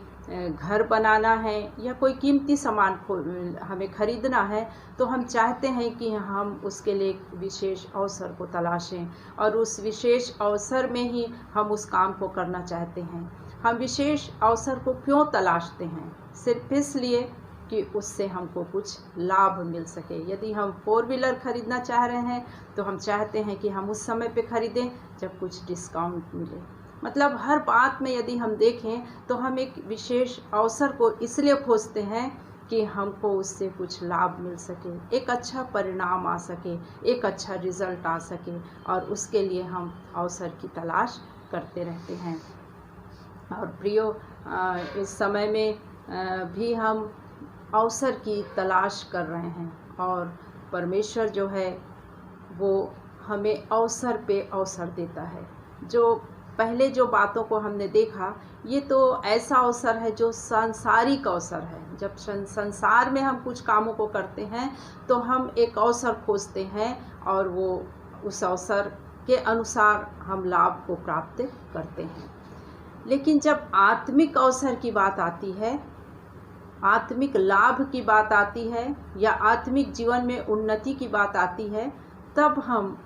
S5: घर बनाना है या कोई कीमती सामान हमें खरीदना है तो हम चाहते हैं कि हम उसके लिए एक विशेष अवसर को तलाशें और उस विशेष अवसर में ही हम उस काम को करना चाहते हैं। हम विशेष अवसर को क्यों तलाशते हैं? सिर्फ इसलिए कि उससे हमको कुछ लाभ मिल सके। यदि हम 4 व्हीलर खरीदना चाह रहे हैं तो हम चाहते हैं कि हम उस समय पे खरीदें जब कुछ डिस्काउंट मिले। मतलब हर बात में यदि हम देखें तो हम एक विशेष अवसर को इसलिए खोजते हैं कि हमको उससे कुछ लाभ मिल सके, एक अच्छा परिणाम आ सके, एक अच्छा रिज़ल्ट आ सके और उसके लिए हम अवसर की तलाश करते रहते हैं। और प्रियो, इस समय में भी हम अवसर की तलाश कर रहे हैं और परमेश्वर जो है वो हमें अवसर पे अवसर देता है। जो पहले जो बातों को हमने देखा, ये तो ऐसा अवसर है जो सांसारिक अवसर है। जब संसार में हम कुछ कामों को करते हैं तो हम एक अवसर खोजते हैं और वो उस अवसर के अनुसार हम लाभ को प्राप्त करते हैं। लेकिन जब आत्मिक अवसर की बात आती है, आत्मिक लाभ की बात आती है या आत्मिक जीवन में उन्नति की बात आती है, तब हम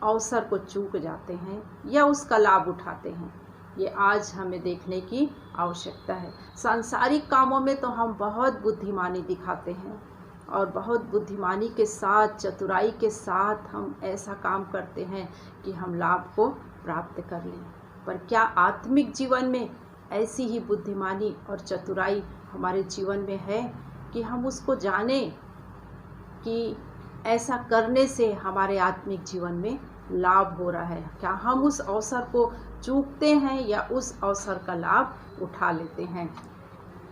S5: अवसर को चूक जाते हैं या उसका लाभ उठाते हैं। ये आज हमें देखने की आवश्यकता है। सांसारिक कामों में तो हम बहुत बुद्धिमानी दिखाते हैं और बहुत बुद्धिमानी के साथ, चतुराई के साथ हम ऐसा काम करते हैं कि हम लाभ को प्राप्त कर लें। पर क्या आत्मिक जीवन में ऐसी ही बुद्धिमानी और चतुराई हमारे जीवन में है कि हम उसको जानें कि ऐसा करने से हमारे आत्मिक जीवन में लाभ हो रहा है? क्या हम उस अवसर को चूकते हैं या उस अवसर का लाभ उठा लेते हैं?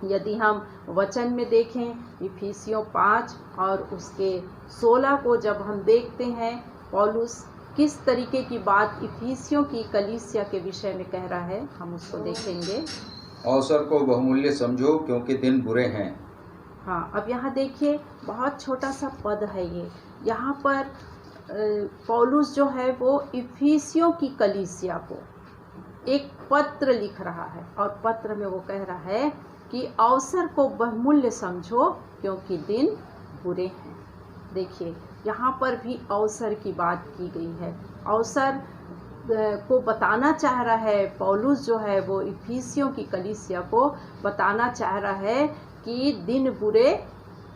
S5: यदि हम वचन में देखें इफिसियों 5 और उसके 16 को जब हम देखते हैं, पौलुस किस तरीके की बात इफिसियों की कलीसिया के विषय में कह रहा है, हम उसको देखेंगे।
S6: अवसर को बहुमूल्य समझो क्योंकि दिन बुरे हैं।
S5: हाँ, अब यहाँ देखिए, बहुत छोटा सा पद है ये। यहाँ पर पौलुस जो है वो इफिसियों की कलीसिया को एक पत्र लिख रहा है और पत्र में वो कह रहा है कि अवसर को बहुमूल्य समझो क्योंकि दिन बुरे हैं। देखिए, यहाँ पर भी अवसर की बात की गई है। अवसर को बताना चाह रहा है पौलुस जो है वो इफिसियों की कलीसिया को बताना चाह रहा है कि दिन बुरे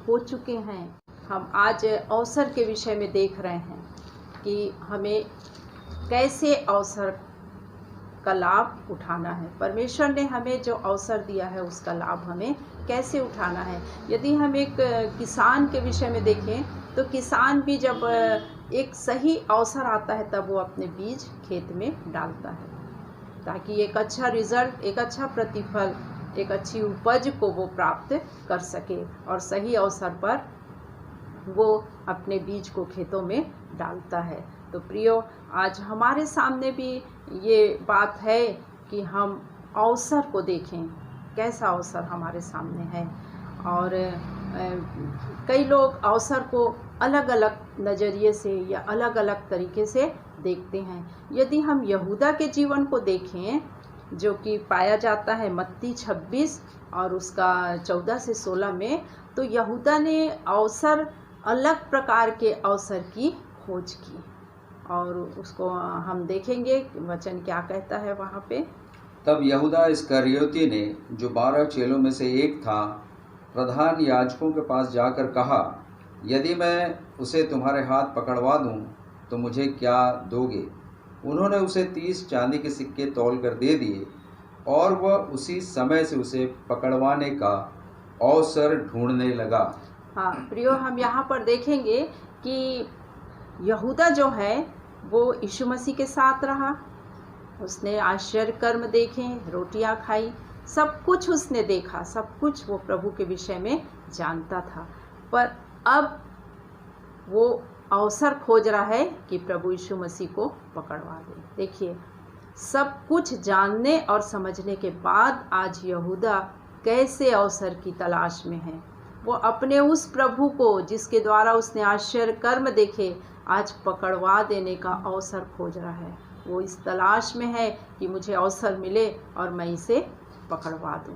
S5: हो चुके हैं। हम आज अवसर के विषय में देख रहे हैं कि हमें कैसे अवसर का लाभ उठाना है। परमेश्वर ने हमें जो अवसर दिया है उसका लाभ हमें कैसे उठाना है। यदि हम एक किसान के विषय में देखें तो किसान भी जब एक सही अवसर आता है तब वो अपने बीज खेत में डालता है ताकि एक अच्छा रिजल्ट, एक अच्छा प्रतिफल, एक अच्छी उपज को वो प्राप्त कर सके और सही अवसर पर वो अपने बीज को खेतों में डालता है। तो प्रियो, आज हमारे सामने भी ये बात है कि हम अवसर को देखें, कैसा अवसर हमारे सामने है। और कई लोग अवसर को अलग अलग नज़रिए से या अलग अलग तरीके से देखते हैं। यदि हम यहूदा के जीवन को देखें जो कि पाया जाता है मत्ती 26 और उसका 14 से 16 में, तो यहूदा ने अवसर, अलग प्रकार के अवसर की खोज की और उसको हम देखेंगे वचन क्या कहता है वहाँ पे।
S6: तब यहूदा इस्करियोती ने, जो 12 चेलों में से एक था, प्रधान याजकों के पास जाकर कहा, यदि मैं उसे तुम्हारे हाथ पकड़वा दूं तो मुझे क्या दोगे? उन्होंने उसे 30 चांदी के सिक्के तौल कर दे दिए और वह उसी समय से उसे पकड़वाने का अवसर ढूंढने लगा।
S5: हाँ प्रियो, हम यहाँ पर देखेंगे कि यहूदा जो है वो यीशु मसीह के साथ रहा। उसने आश्चर्य कर्म देखे, रोटियां खाई, सब कुछ उसने देखा, सब कुछ वो प्रभु के विषय में जानता था। पर अब वो अवसर खोज रहा है कि प्रभु यीशु मसीह को पकड़वा दे। देखिए, सब कुछ जानने और समझने के बाद आज यहूदा कैसे अवसर की तलाश में है। वो अपने उस प्रभु को जिसके द्वारा उसने आश्चर्य कर्म देखे आज पकड़वा देने का अवसर खोज रहा है। वो इस तलाश में है कि मुझे अवसर मिले और मैं इसे पकड़वा दूं।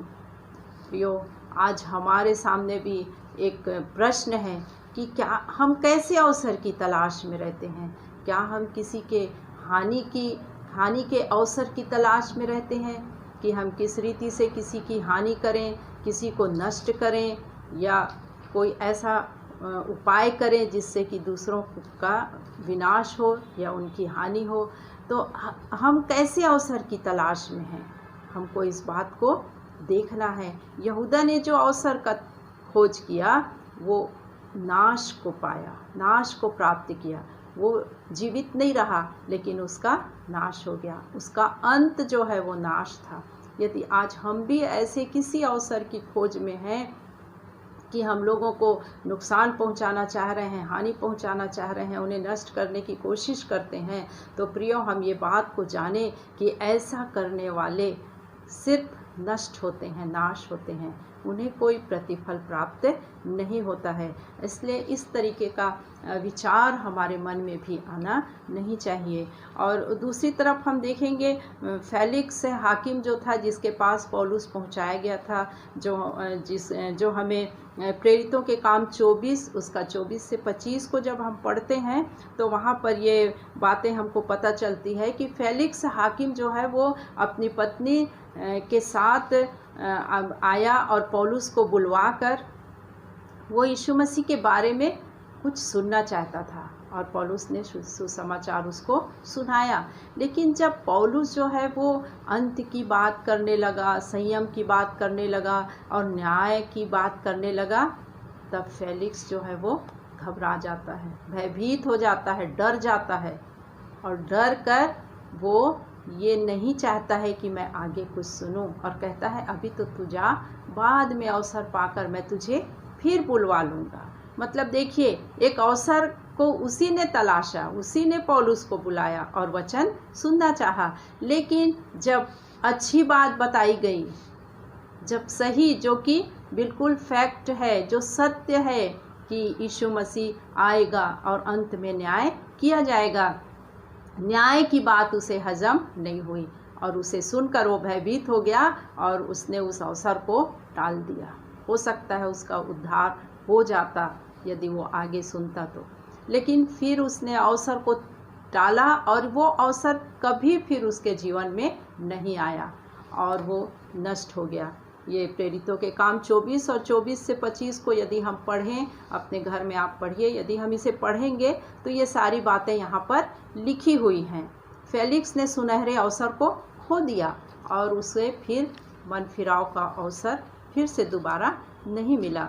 S5: प्रियो, आज हमारे सामने भी एक प्रश्न है कि क्या हम कैसे अवसर की तलाश में रहते हैं? क्या हम किसी के हानि के अवसर की तलाश में रहते हैं कि हम किस रीति से किसी की हानि करें, किसी को नष्ट करें या कोई ऐसा उपाय करें जिससे कि दूसरों का विनाश हो या उनकी हानि हो? तो हम कैसे अवसर की तलाश में हैं, हमको इस बात को देखना है। यहूदा ने जो अवसर का खोज किया वो नाश को पाया, नाश को प्राप्त किया। वो जीवित नहीं रहा लेकिन उसका नाश हो गया, उसका अंत जो है वो नाश था। यदि आज हम भी ऐसे किसी अवसर की खोज में हैं कि हम लोगों को नुकसान पहुंचाना चाह रहे हैं, हानि पहुंचाना चाह रहे हैं, उन्हें नष्ट करने की कोशिश करते हैं, तो प्रियो हम ये बात को जानें कि ऐसा करने वाले सिर्फ नष्ट होते हैं, नाश होते हैं, उन्हें कोई प्रतिफल प्राप्त नहीं होता है। इसलिए इस तरीके का विचार हमारे मन में भी आना नहीं चाहिए। और दूसरी तरफ हम देखेंगे फेलिक्स हाकिम जो था, जिसके पास पौलुस पहुंचाया गया था, जो हमें प्रेरितों के काम 24 उसका 24 से 25 को जब हम पढ़ते हैं तो वहाँ पर ये बातें हमको पता चलती है कि फेलिक्स हाकिम जो है वो अपनी पत्नी के साथ आया और पौलुस को बुलवाकर वो यीशु मसीह के बारे में कुछ सुनना चाहता था और पौलुस ने सुसमाचार उसको सुनाया। लेकिन जब पौलुस जो है वो अंत की बात करने लगा, संयम की बात करने लगा और न्याय की बात करने लगा, तब फेलिक्स जो है वो घबरा जाता है, भयभीत हो जाता है, डर जाता है और डर कर वो ये नहीं चाहता है कि मैं आगे कुछ सुनूं और कहता है अभी तो तू जा, बाद में अवसर पाकर मैं तुझे फिर बुलवा लूँगा। मतलब देखिए, एक अवसर को उसी ने तलाशा, उसी ने पौलुस को बुलाया और वचन सुनना चाहा, लेकिन जब अच्छी बात बताई गई, जब सही, जो कि बिल्कुल फैक्ट है, जो सत्य है कि यीशु मसीह आएगा और अंत में न्याय किया जाएगा, न्याय की बात उसे हजम नहीं हुई और उसे सुनकर वो भयभीत हो गया और उसने उस अवसर को टाल दिया। हो सकता है उसका उद्धार हो जाता यदि वो आगे सुनता तो, लेकिन फिर उसने अवसर को टाला और वो अवसर कभी फिर उसके जीवन में नहीं आया और वो नष्ट हो गया। ये प्रेरितों के काम 24 और 24 से 25 को यदि हम पढ़ें, अपने घर में आप पढ़िए, यदि हम इसे पढ़ेंगे तो ये सारी बातें यहाँ पर लिखी हुई हैं। फेलिक्स ने सुनहरे अवसर को खो दिया और उसे फिर मन फिराव का अवसर फिर से दोबारा नहीं मिला।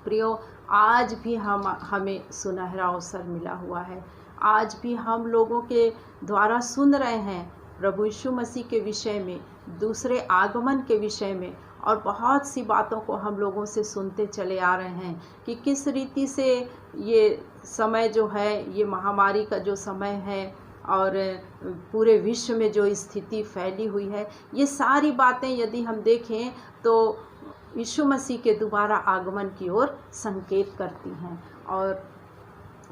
S5: प्रियो, आज भी हमें सुनहरा अवसर मिला हुआ है। आज भी हम लोगों के द्वारा सुन रहे हैं प्रभु यीशु मसीह के विषय में, दूसरे आगमन के विषय में, और बहुत सी बातों को हम लोगों से सुनते चले आ रहे हैं कि किस रीति से ये समय जो है, ये महामारी का जो समय है और पूरे विश्व में जो स्थिति फैली हुई है, ये सारी बातें यदि हम देखें तो यीशु मसीह के दोबारा आगमन की ओर संकेत करती हैं। और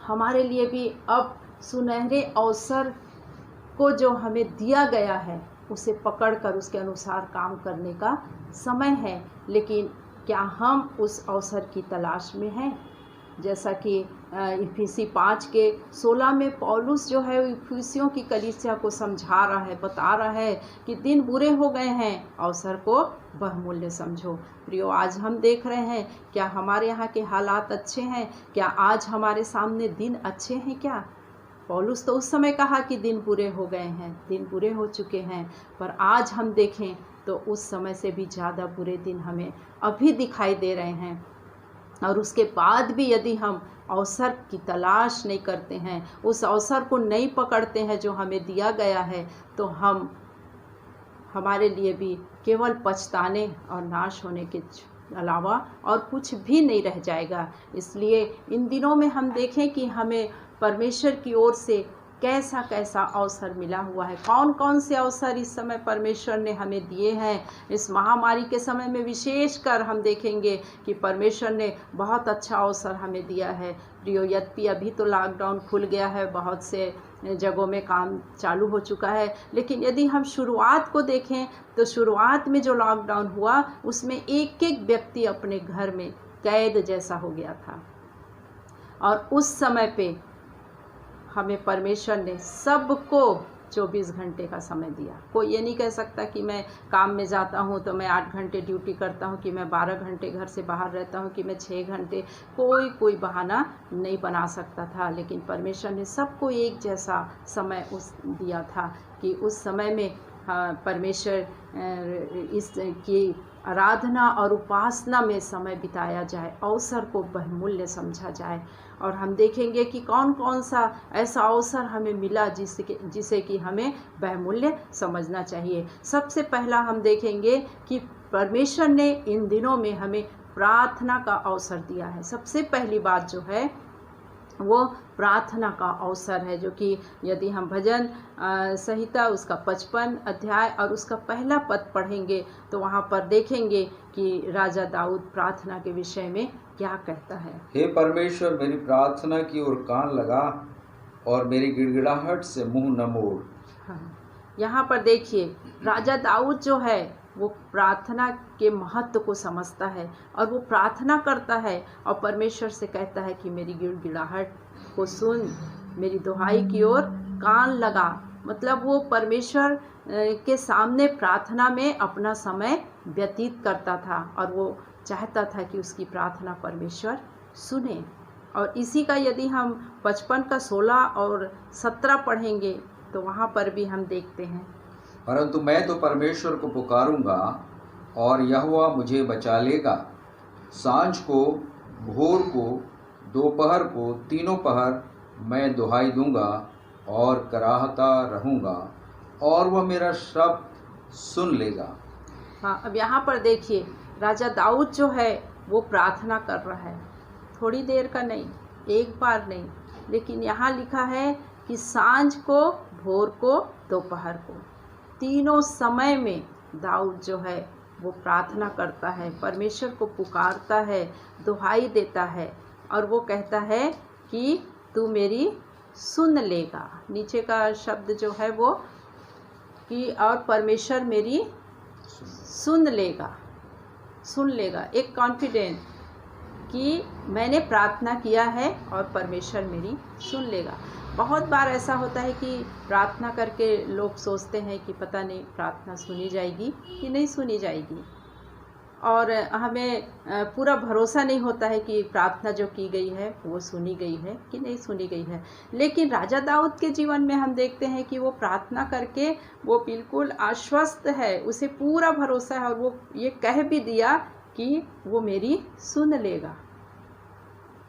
S5: हमारे लिए भी अब सुनहरे अवसर को जो हमें दिया गया है उसे पकड़कर उसके अनुसार काम करने का समय है। लेकिन क्या हम उस अवसर की तलाश में हैं? जैसा कि इफिसी 5:16 में पौलुस जो है इफिसियों की कलीसिया को समझा रहा है, बता रहा है कि दिन बुरे हो गए हैं, अवसर को बहुमूल्य समझो। प्रियो, आज हम देख रहे हैं, क्या हमारे यहाँ के हालात अच्छे हैं? क्या आज हमारे सामने दिन अच्छे हैं क्या? पौलुस तो उस समय कहा कि दिन बुरे हो गए हैं, दिन बुरे हो चुके हैं, पर आज हम देखें तो उस समय से भी ज़्यादा बुरे दिन हमें अभी दिखाई दे रहे हैं। और उसके बाद भी यदि हम अवसर की तलाश नहीं करते हैं, उस अवसर को नहीं पकड़ते हैं जो हमें दिया गया है, तो हमारे लिए भी केवल पछताने और नाश होने के अलावा और कुछ भी नहीं रह जाएगा। इसलिए इन दिनों में हम देखें कि हमें परमेश्वर की ओर से कैसा कैसा अवसर मिला हुआ है, कौन कौन से अवसर इस समय परमेश्वर ने हमें दिए हैं। इस महामारी के समय में विशेषकर हम देखेंगे कि परमेश्वर ने बहुत अच्छा अवसर हमें दिया है। प्रियो, यद्यपि अभी तो लॉकडाउन खुल गया है, बहुत से जगहों में काम चालू हो चुका है, लेकिन यदि हम शुरुआत को देखें तो शुरुआत में जो लॉकडाउन हुआ उसमें एक एक व्यक्ति अपने घर में कैद जैसा हो गया था। और उस समय पे हमें परमेश्वर ने सबको 24 घंटे का समय दिया। कोई ये नहीं कह सकता कि मैं काम में जाता हूँ तो मैं 8 घंटे ड्यूटी करता हूँ, कि मैं 12 घंटे घर से बाहर रहता हूँ, कि मैं 6 घंटे, कोई बहाना नहीं बना सकता था। लेकिन परमेश्वर ने सबको एक जैसा समय दिया था कि उस समय में परमेश्वर इसकी आराधना और उपासना में समय बिताया जाए, अवसर को बहुमूल्य समझा जाए। और हम देखेंगे कि कौन कौन सा ऐसा अवसर हमें मिला जिसे कि हमें बहुमूल्य समझना चाहिए। सबसे पहला हम देखेंगे कि परमेश्वर ने इन दिनों में हमें प्रार्थना का अवसर दिया है। सबसे पहली बात जो है वो प्रार्थना का अवसर है, जो कि यदि हम भजन संहिता उसका 55 अध्याय और उसका पहला पद पढ़ेंगे तो वहाँ पर देखेंगे कि राजा दाऊद प्रार्थना के विषय में क्या कहता है।
S6: हे परमेश्वर, मेरी प्रार्थना की ओर कान लगा और मेरी गिड़गिड़ाहट से मुंह न मोड़।
S5: हाँ, यहाँ पर देखिए राजा दाऊद जो है वो प्रार्थना के महत्व को समझता है और वो प्रार्थना करता है और परमेश्वर से कहता है कि मेरी गिड़गिड़ाहट को सुन, मेरी दुहाई की ओर कान लगा। मतलब वो परमेश्वर के सामने प्रार्थना में अपना समय व्यतीत करता था और वो चाहता था कि उसकी प्रार्थना परमेश्वर सुने। और इसी का यदि हम 55 का 16 और 17 पढ़ेंगे तो वहाँ पर भी हम देखते हैं,
S6: परंतु मैं तो परमेश्वर को पुकारूंगा और यहोवा मुझे बचा लेगा। सांझ को, भोर को, दोपहर को, तीनों पहर मैं दुहाई दूंगा और कराहता रहूंगा और वह मेरा शब्द सुन लेगा।
S5: हाँ, अब यहाँ पर देखिए राजा दाऊद जो है वो प्रार्थना कर रहा है, थोड़ी देर का नहीं, एक बार नहीं, लेकिन यहाँ लिखा है कि सांझ को, भोर को, दोपहर को, तीनों समय में दाऊद जो है वो प्रार्थना करता है, परमेश्वर को पुकारता है, दुहाई देता है और वो कहता है कि तू मेरी सुन लेगा। नीचे का शब्द जो है वो कि और परमेश्वर मेरी सुन लेगा, एक कॉन्फिडेंस कि मैंने प्रार्थना किया है और परमेश्वर मेरी सुन लेगा। बहुत बार ऐसा होता है कि प्रार्थना करके लोग सोचते हैं कि पता नहीं प्रार्थना सुनी जाएगी कि नहीं सुनी जाएगी, और हमें पूरा भरोसा नहीं होता है कि प्रार्थना जो की गई है वो सुनी गई है कि नहीं सुनी गई है। लेकिन राजा दाऊद के जीवन में हम देखते हैं कि वो प्रार्थना करके वो बिल्कुल आश्वस्त है, उसे पूरा भरोसा है और वो ये कह भी दिया कि वो मेरी सुन लेगा,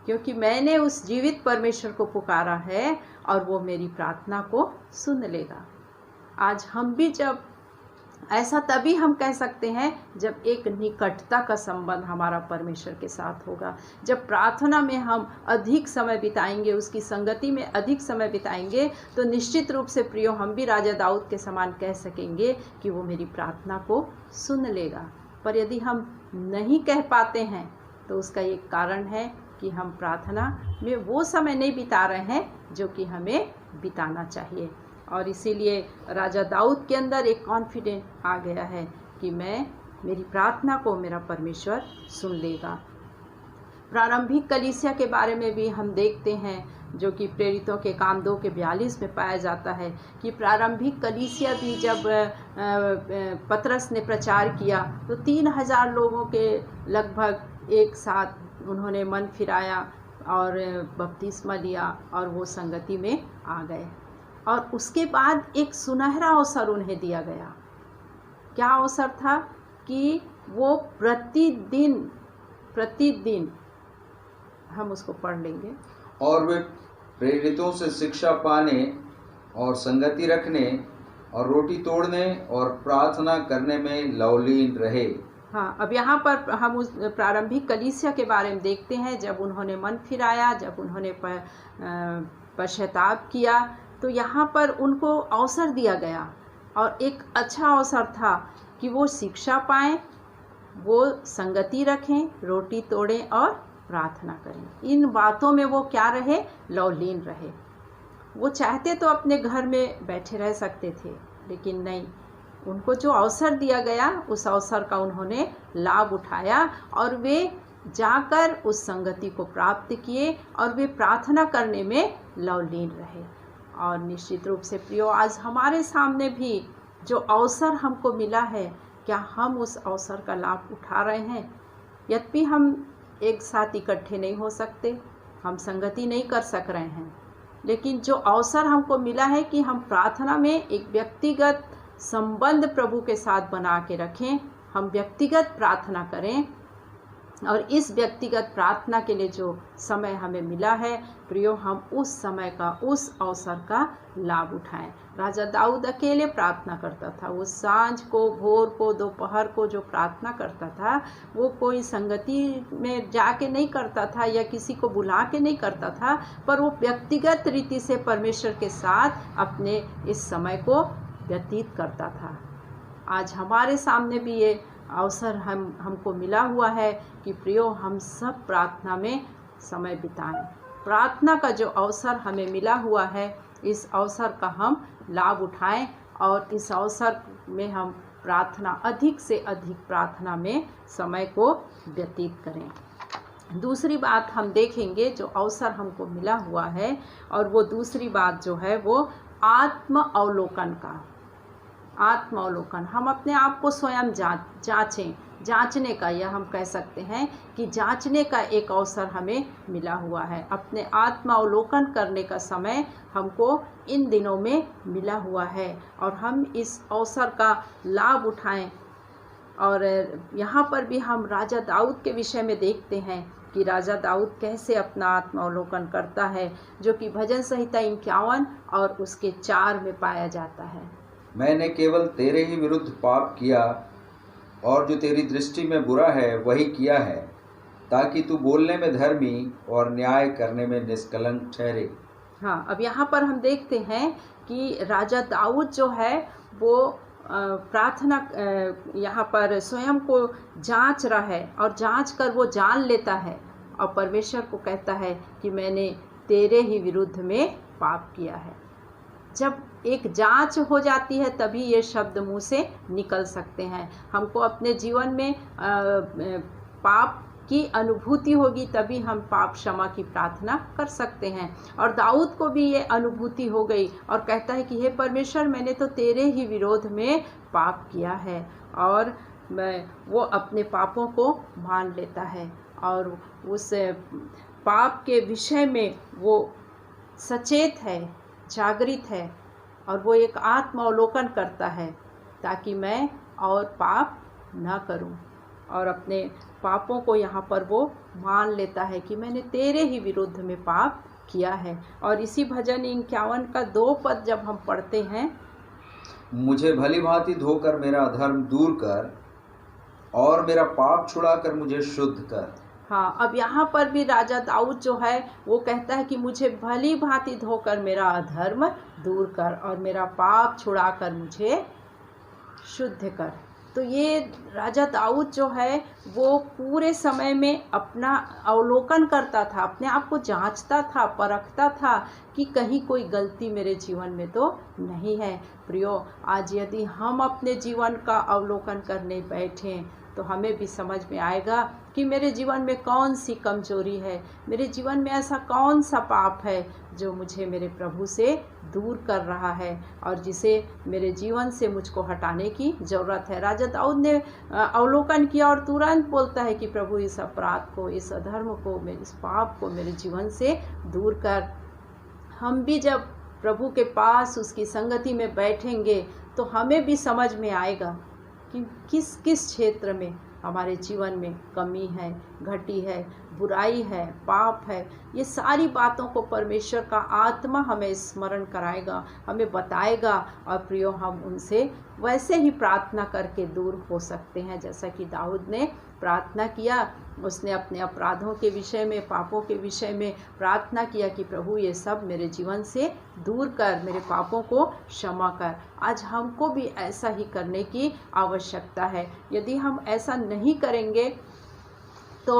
S5: क्योंकि मैंने उस जीवित परमेश्वर को पुकारा है और वो मेरी प्रार्थना को सुन लेगा। आज हम भी जब ऐसा तभी हम कह सकते हैं जब एक निकटता का संबंध हमारा परमेश्वर के साथ होगा, जब प्रार्थना में हम अधिक समय बिताएंगे, उसकी संगति में अधिक समय बिताएंगे, तो निश्चित रूप से प्रियो हम भी राजा दाऊद के समान कह सकेंगे कि वो मेरी प्रार्थना को सुन लेगा। पर यदि हम नहीं कह पाते हैं तो उसका एक कारण है कि हम प्रार्थना में वो समय नहीं बिता रहे हैं जो कि हमें बिताना चाहिए। और इसीलिए राजा दाऊद के अंदर एक कॉन्फिडेंस आ गया है कि मेरी प्रार्थना को मेरा परमेश्वर सुन लेगा। प्रारंभिक कलीसिया के बारे में भी हम देखते हैं, जो कि प्रेरितों के काम 2 के 42 में पाया जाता है कि प्रारंभिक कलीसिया भी जब पतरस ने प्रचार किया तो 3000 लोगों के लगभग एक साथ उन्होंने मन फिराया और बपतिस्मा लिया और वो संगति में आ गए। और उसके बाद एक सुनहरा अवसर उन्हें दिया गया। क्या अवसर था कि वो प्रतिदिन हम उसको पढ़ लेंगे।
S6: और वे प्रेरितों से शिक्षा पाने और संगति रखने और रोटी तोड़ने और प्रार्थना करने में लवलीन रहे।
S5: हाँ, अब यहाँ पर हम उस प्रारंभिक कलीसिया के बारे में देखते हैं। जब उन्होंने मन फिराया, जब उन्होंने पश्चाताप किया, तो यहाँ पर उनको अवसर दिया गया और एक अच्छा अवसर था कि वो शिक्षा पाएं, वो संगति रखें, रोटी तोड़ें और प्रार्थना करें। इन बातों में वो क्या रहे? लवलीन रहे। वो चाहते तो अपने घर में बैठे रह सकते थे, लेकिन नहीं, उनको जो अवसर दिया गया उस अवसर का उन्होंने लाभ उठाया और वे जाकर उस संगति को प्राप्त किए और वे प्रार्थना करने में लवलीन रहे। और निश्चित रूप से प्रियो, आज हमारे सामने भी जो अवसर हमको मिला है, क्या हम उस अवसर का लाभ उठा रहे हैं? यद्यपि हम एक साथ इकट्ठे नहीं हो सकते, हम संगति नहीं कर सक रहे हैं, लेकिन जो अवसर हमको मिला है कि हम प्रार्थना में एक व्यक्तिगत संबंध प्रभु के साथ बना के रखें, हम व्यक्तिगत प्रार्थना करें और इस व्यक्तिगत प्रार्थना के लिए जो समय हमें मिला है प्रियो, हम उस समय का, उस अवसर का लाभ उठाएं। राजा दाऊद अकेले प्रार्थना करता था। वो सांझ को, भोर को, दोपहर को जो प्रार्थना करता था, वो कोई संगति में जाके नहीं करता था या किसी को बुला के नहीं करता था, पर वो व्यक्तिगत रीति से परमेश्वर के साथ अपने इस समय को व्यतीत करता था। आज हमारे सामने भी ये अवसर हमको मिला हुआ है कि प्रियो, हम सब प्रार्थना में समय बिताएं। प्रार्थना का जो अवसर हमें मिला हुआ है, इस अवसर का हम लाभ उठाएं और इस अवसर में हम प्रार्थना, अधिक से अधिक प्रार्थना में समय को व्यतीत करें। दूसरी बात हम देखेंगे जो अवसर हमको मिला हुआ है, और वो दूसरी बात जो है वो आत्म अवलोकन का। आत्म अवलोकन, हम अपने आप को स्वयं जांचें, जांचने का, यह हम कह सकते हैं कि जांचने का एक अवसर हमें मिला हुआ है। अपने आत्म अवलोकन करने का समय हमको इन दिनों में मिला हुआ है और हम इस अवसर का लाभ उठाएं। और यहाँ पर भी हम राजा दाऊद के विषय में देखते हैं कि राजा दाऊद कैसे अपना आत्म अवलोकन करता है, जो कि भजन संहिता 51 और उसके 4 में पाया जाता है।
S6: मैंने केवल तेरे ही विरुद्ध पाप किया और जो तेरी दृष्टि में बुरा है वही किया है, ताकि तू बोलने में धर्मी और न्याय करने में निष्कलंक ठहरे।
S5: हाँ, अब यहाँ पर हम देखते हैं कि राजा दाऊद जो है वो प्रार्थना यहाँ पर स्वयं को जांच रहा है और जांच कर वो जान लेता है और परमेश्वर को कहता है कि मैंने तेरे ही विरुद्ध में पाप किया है। जब एक जांच हो जाती है तभी ये शब्द मुंह से निकल सकते हैं। हमको अपने जीवन में पाप की अनुभूति होगी तभी हम पाप क्षमा की प्रार्थना कर सकते हैं। और दाऊद को भी ये अनुभूति हो गई और कहता है कि हे परमेश्वर, मैंने तो तेरे ही विरोध में पाप किया है। और वो अपने पापों को मान लेता है और उस पाप के विषय में वो सचेत है, जागृत है और वो एक आत्म अवलोकन करता है ताकि मैं और पाप न करूं। और अपने पापों को यहाँ पर वो मान लेता है कि मैंने तेरे ही विरुद्ध में पाप किया है। और इसी भजन 51 का 2 पद जब हम पढ़ते हैं,
S6: मुझे भली भांति धोकर मेरा अधर्म दूर कर और मेरा पाप छुड़ाकर मुझे शुद्ध कर।
S5: हाँ, अब यहाँ पर भी राजा दाऊद जो है वो कहता है कि मुझे भली भांति धोकर मेरा अधर्म दूर कर और मेरा पाप छुड़ाकर मुझे शुद्ध कर। तो ये राजा दाऊद जो है वो पूरे समय में अपना अवलोकन करता था, अपने आप को जांचता था, परखता था कि कहीं कोई गलती मेरे जीवन में तो नहीं है। प्रियो, आज यदि हम अपने जीवन का अवलोकन करने बैठें तो हमें भी समझ में आएगा कि मेरे जीवन में कौन सी कमजोरी है, मेरे जीवन में ऐसा कौन सा पाप है जो मुझे मेरे प्रभु से दूर कर रहा है और जिसे मेरे जीवन से मुझको हटाने की ज़रूरत है। राजा दाऊद ने अवलोकन किया और तुरंत बोलता है कि प्रभु इस अपराध को, इस अधर्म को, इस पाप को मेरे जीवन से दूर कर। हम भी जब प्रभु के पास उसकी संगति में बैठेंगे तो हमें भी समझ में आएगा कि किस किस क्षेत्र में हमारे जीवन में कमी है, घटी है, बुराई है, पाप है। ये सारी बातों को परमेश्वर का आत्मा हमें स्मरण कराएगा, हमें बताएगा और प्रियो हम उनसे वैसे ही प्रार्थना करके दूर हो सकते हैं जैसा कि दाऊद ने प्रार्थना किया। उसने अपने अपराधों के विषय में, पापों के विषय में प्रार्थना किया कि प्रभु ये सब मेरे जीवन से दूर कर, मेरे पापों को क्षमा कर। आज हमको भी ऐसा ही करने की आवश्यकता है। यदि हम ऐसा नहीं करेंगे तो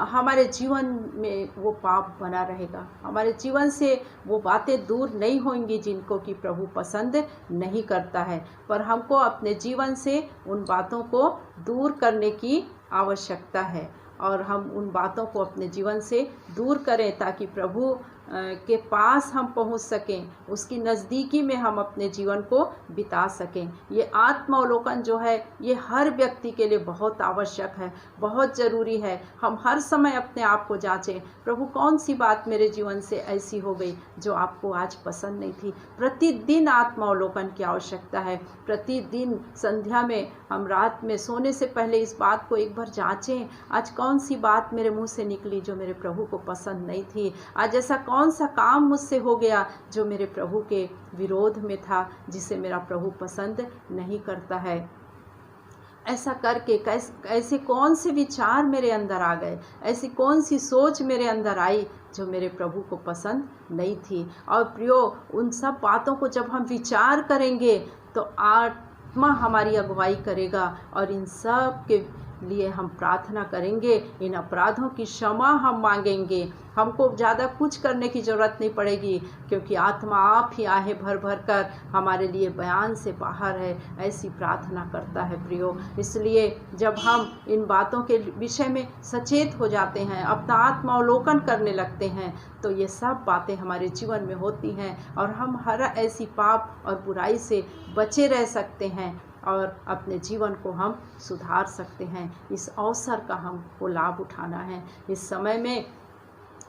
S5: हमारे जीवन में वो पाप बना रहेगा, हमारे जीवन से वो बातें दूर नहीं होंगी जिनको कि प्रभु पसंद नहीं करता है। पर हमको अपने जीवन से उन बातों को दूर करने की आवश्यकता है और हम उन बातों को अपने जीवन से दूर करें ताकि प्रभु के पास हम पहुंच सकें, उसकी नज़दीकी में हम अपने जीवन को बिता सकें। ये आत्मावलोकन जो है ये हर व्यक्ति के लिए बहुत आवश्यक है, बहुत ज़रूरी है। हम हर समय अपने आप को जांचें, प्रभु कौन सी बात मेरे जीवन से ऐसी हो गई जो आपको आज पसंद नहीं थी। प्रतिदिन आत्मावलोकन की आवश्यकता है। प्रतिदिन संध्या में हम रात में सोने से पहले इस बात को एक बार जांचें, आज कौन सी बात मेरे मुंह से निकली जो मेरे प्रभु को पसंद नहीं थी। आज ऐसा कौन सा काम मुझसे हो गया जो मेरे प्रभु के विरोध में था, जिसे मेरा प्रभु पसंद नहीं करता है। ऐसा करके ऐसे कौन से विचार मेरे अंदर आ गए, ऐसी कौन सी सोच मेरे अंदर आई जो मेरे प्रभु को पसंद नहीं थी। और प्रियो उन सब बातों को जब हम विचार करेंगे तो आत्मा हमारी अगुवाई करेगा और इन सब के लिए हम प्रार्थना करेंगे, इन अपराधों की क्षमा हम मांगेंगे। हमको ज़्यादा कुछ करने की ज़रूरत नहीं पड़ेगी क्योंकि आत्मा आप ही आहे भर भर कर हमारे लिए बयान से बाहर है, ऐसी प्रार्थना करता है प्रियो। इसलिए जब हम इन बातों के विषय में सचेत हो जाते हैं, अपना आत्मावलोकन करने लगते हैं, तो ये सब बातें हमारे जीवन में होती हैं और हम हर ऐसी पाप और बुराई से बचे रह सकते हैं और अपने जीवन को हम सुधार सकते हैं। इस अवसर का हमको लाभ उठाना है। इस समय में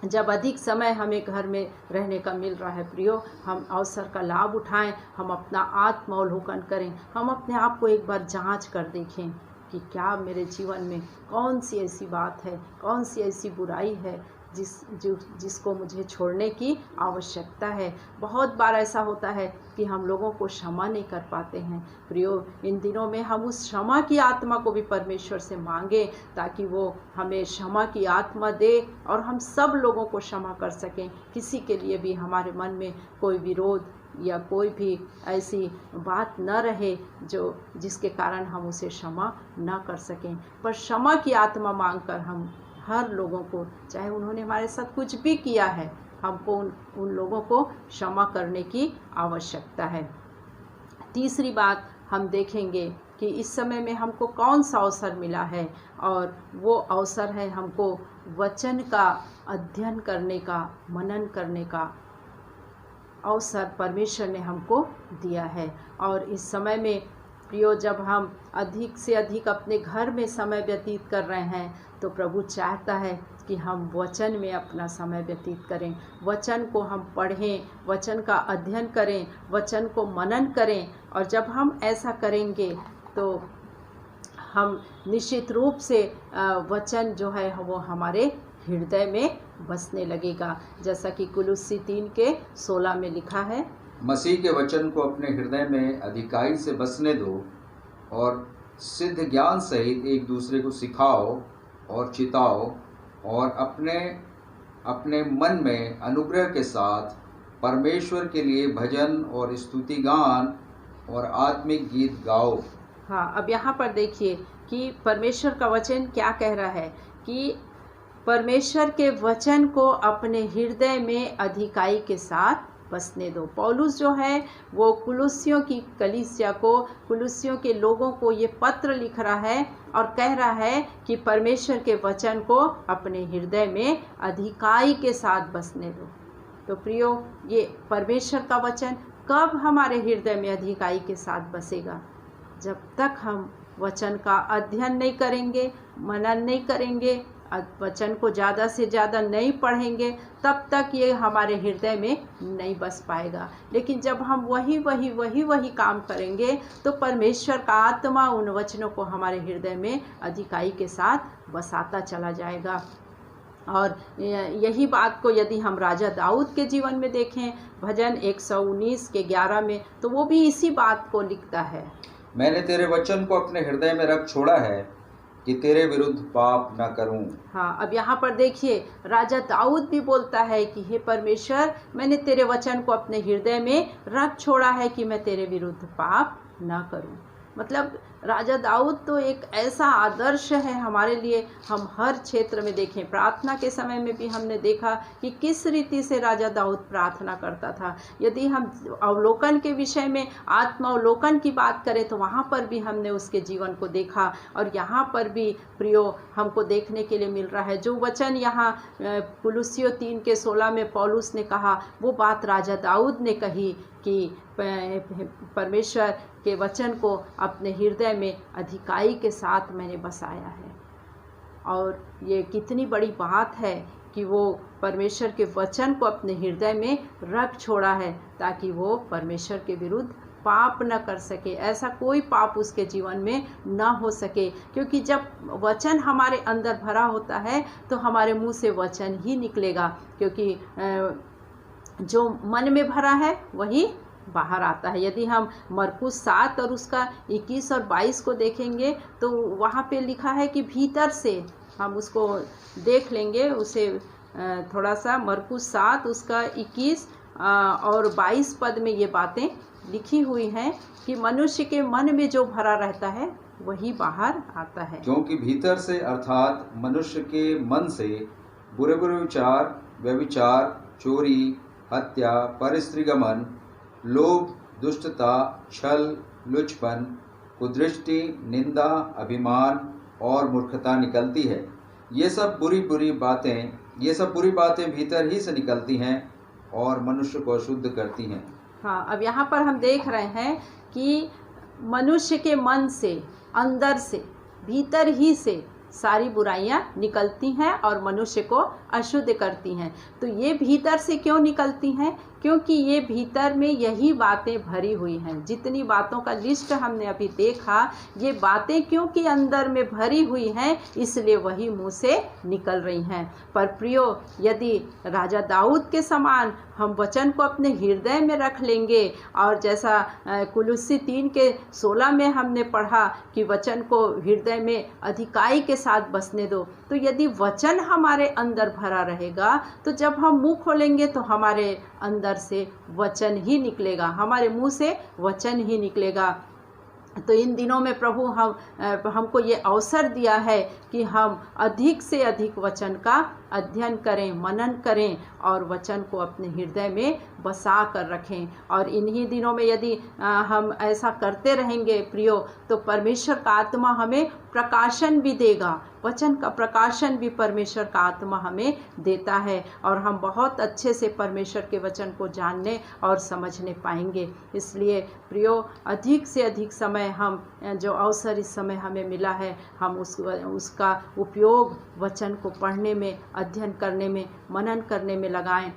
S5: जब अधिक समय हमें घर में रहने का मिल रहा है प्रियो, हम अवसर का लाभ उठाएं, हम अपना आत्मावलोकन करें, हम अपने आप को एक बार जांच कर देखें कि क्या मेरे जीवन में कौन सी ऐसी बात है, कौन सी ऐसी बुराई है जिसको मुझे छोड़ने की आवश्यकता है। बहुत बार ऐसा होता है कि हम लोगों को क्षमा नहीं कर पाते हैं प्रियो। इन दिनों में हम उस क्षमा की आत्मा को भी परमेश्वर से मांगे ताकि वो हमें क्षमा की आत्मा दे और हम सब लोगों को क्षमा कर सकें। किसी के लिए भी हमारे मन में कोई विरोध या कोई भी ऐसी बात न रहे जिसके कारण हम उसे क्षमा न कर सकें। पर क्षमा की आत्मा मांगकर हम हर लोगों को, चाहे उन्होंने हमारे साथ कुछ भी किया है, हमको उन लोगों को क्षमा करने की आवश्यकता है। तीसरी बात हम देखेंगे कि इस समय में हमको कौन सा अवसर मिला है और वो अवसर है हमको वचन का अध्ययन करने का, मनन करने का अवसर परमेश्वर ने हमको दिया है। और इस समय में प्रियो जब हम अधिक से अधिक अपने घर में समय व्यतीत कर रहे हैं तो प्रभु चाहता है कि हम वचन में अपना समय व्यतीत करें, वचन को हम पढ़ें, वचन का अध्ययन करें, वचन को मनन करें। और जब हम ऐसा करेंगे तो हम निश्चित रूप से वचन जो है वो हमारे हृदय में बसने लगेगा, जैसा कि कुलुस्सी 3:16 में लिखा है,
S6: मसीह के वचन को अपने हृदय में अधिकाई से बसने दो और सिद्ध ज्ञान सहित एक दूसरे को सिखाओ और चिताओ और अपने अपने मन में अनुग्रह के साथ परमेश्वर के लिए भजन और स्तुति गान और आत्मिक गीत गाओ।
S5: हाँ, अब यहाँ पर देखिए कि परमेश्वर का वचन क्या कह रहा है कि परमेश्वर के वचन को अपने हृदय में अधिकाई के साथ बसने दो। पौलुस जो है वो कुलुस्सियों की कलीसिया को, कुलुस्सियों के लोगों को ये पत्र लिख रहा है और कह रहा है कि परमेश्वर के वचन को अपने हृदय में अधिकाई के साथ बसने दो। तो प्रियो, ये परमेश्वर का वचन कब हमारे हृदय में अधिकाई के साथ बसेगा? जब तक हम वचन का अध्ययन नहीं करेंगे, मनन नहीं करेंगे, वचन को ज़्यादा से ज़्यादा नहीं पढ़ेंगे, तब तक ये हमारे हृदय में नहीं बस पाएगा। लेकिन जब हम वही काम करेंगे तो परमेश्वर का आत्मा उन वचनों को हमारे हृदय में अधिकाई के साथ बसाता चला जाएगा। और यही बात को यदि हम राजा दाऊद के जीवन में देखें, भजन 119 के 11 में, तो वो भी इसी बात को लिखता है,
S6: मैंने तेरे वचन को अपने हृदय में रख छोड़ा है कि तेरे विरुद्ध पाप न करूं।
S5: हाँ, अब यहाँ पर देखिए राजा दाऊद भी बोलता है कि हे परमेश्वर, मैंने तेरे वचन को अपने हृदय में रख छोड़ा है कि मैं तेरे विरुद्ध पाप न करूं। मतलब राजा दाऊद तो एक ऐसा आदर्श है हमारे लिए। हम हर क्षेत्र में देखें, प्रार्थना के समय में भी हमने देखा कि किस रीति से राजा दाऊद प्रार्थना करता था। यदि हम अवलोकन के विषय में आत्मावलोकन की बात करें तो वहाँ पर भी हमने उसके जीवन को देखा। और यहाँ पर भी प्रियो हमको देखने के लिए मिल रहा है जो वचन यहाँ कुलुस्सियों 3 के 16 में पौलुस ने कहा, वो बात राजा दाऊद ने कही कि परमेश्वर के वचन को अपने हृदय में अधिकाई के साथ मैंने बसाया है। और ये कितनी बड़ी बात है कि वो परमेश्वर के वचन को अपने हृदय में रख छोड़ा है ताकि वो परमेश्वर के विरुद्ध पाप न कर सके, ऐसा कोई पाप उसके जीवन में न हो सके। क्योंकि जब वचन हमारे अंदर भरा होता है तो हमारे मुंह से वचन ही निकलेगा, क्योंकि जो मन में भरा है वही बाहर आता है। यदि हम मरकुस 7 और उसका 21 और 22 को देखेंगे तो वहाँ पे लिखा है कि भीतर से, हम उसको देख लेंगे उसे थोड़ा सा, मरकुस 7 उसका 21 और 22 पद में ये बातें लिखी हुई हैं कि मनुष्य के मन में जो भरा रहता है वही बाहर आता है।
S6: क्योंकि भीतर से अर्थात मनुष्य के मन से बुरे बुरे विचार, व्यभिचार, चोरी, हत्या, परस्त्रीगमन, लोभ, दुष्टता, छल, लुचपन, कुदृष्टि, निंदा, अभिमान और मूर्खता निकलती है। ये सब बुरी बातें भीतर ही से निकलती हैं और मनुष्य को अशुद्ध करती हैं।
S5: हाँ, अब यहाँ पर हम देख रहे हैं कि मनुष्य के मन से, अंदर से, भीतर ही से सारी बुराइयां निकलती हैं और मनुष्य को अशुद्ध करती हैं। तो ये भीतर से क्यों निकलती हैं? क्योंकि ये भीतर में यही बातें भरी हुई हैं। जितनी बातों का लिस्ट हमने अभी देखा, ये बातें क्योंकि अंदर में भरी हुई हैं इसलिए वही मुंह से निकल रही हैं। पर प्रियो, यदि राजा दाऊद के समान हम वचन को अपने हृदय में रख लेंगे, और जैसा कुलुस्सी 3 के 16 में हमने पढ़ा कि वचन को हृदय में अधिकाई के साथ बसने दो, तो यदि वचन हमारे अंदर भरा रहेगा तो जब हम मुंह खोलेंगे तो हमारे अंदर से वचन ही निकलेगा, हमारे मुंह से वचन ही निकलेगा। तो इन दिनों में प्रभु हमको ये अवसर दिया है कि हम अधिक से अधिक वचन का अध्ययन करें, मनन करें और वचन को अपने हृदय में बसा कर रखें। और इन्हीं दिनों में यदि हम ऐसा करते रहेंगे प्रियो, तो परमेश्वर का आत्मा हमें प्रकाशन भी देगा। वचन का प्रकाशन भी परमेश्वर का आत्मा हमें देता है और हम बहुत अच्छे से परमेश्वर के वचन को जानने और समझने पाएंगे। इसलिए प्रियो, अधिक से अधिक समय हम जो अवसर इस समय हमें मिला है, हम उसका उपयोग वचन को पढ़ने में, अध्ययन करने में, मनन करने में लगाएं,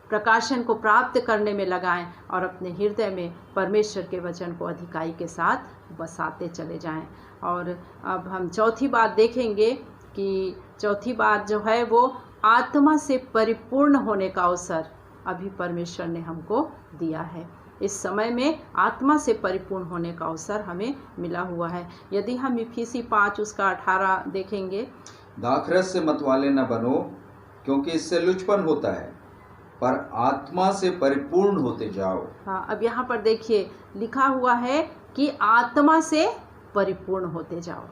S5: प्रकाशन को प्राप्त करने में लगाएं और अपने हृदय में परमेश्वर के वचन को अधिकाई के साथ बसाते चले जाएं। और अब हम चौथी बात देखेंगे कि चौथी बात जो है वो आत्मा से परिपूर्ण होने का अवसर अभी परमेश्वर ने हमको दिया है। इस समय में आत्मा से परिपूर्ण होने का अवसर हमें मिला हुआ है। यदि हम इफिसी 5 उसका 18 देखेंगे,
S6: दाखरस से मतवाले न बनो क्योंकि इससे लुचपन होता है, पर आत्मा से परिपूर्ण होते जाओ।
S5: हाँ, अब यहाँ पर देखिए लिखा हुआ है कि आत्मा से परिपूर्ण होते जाओ।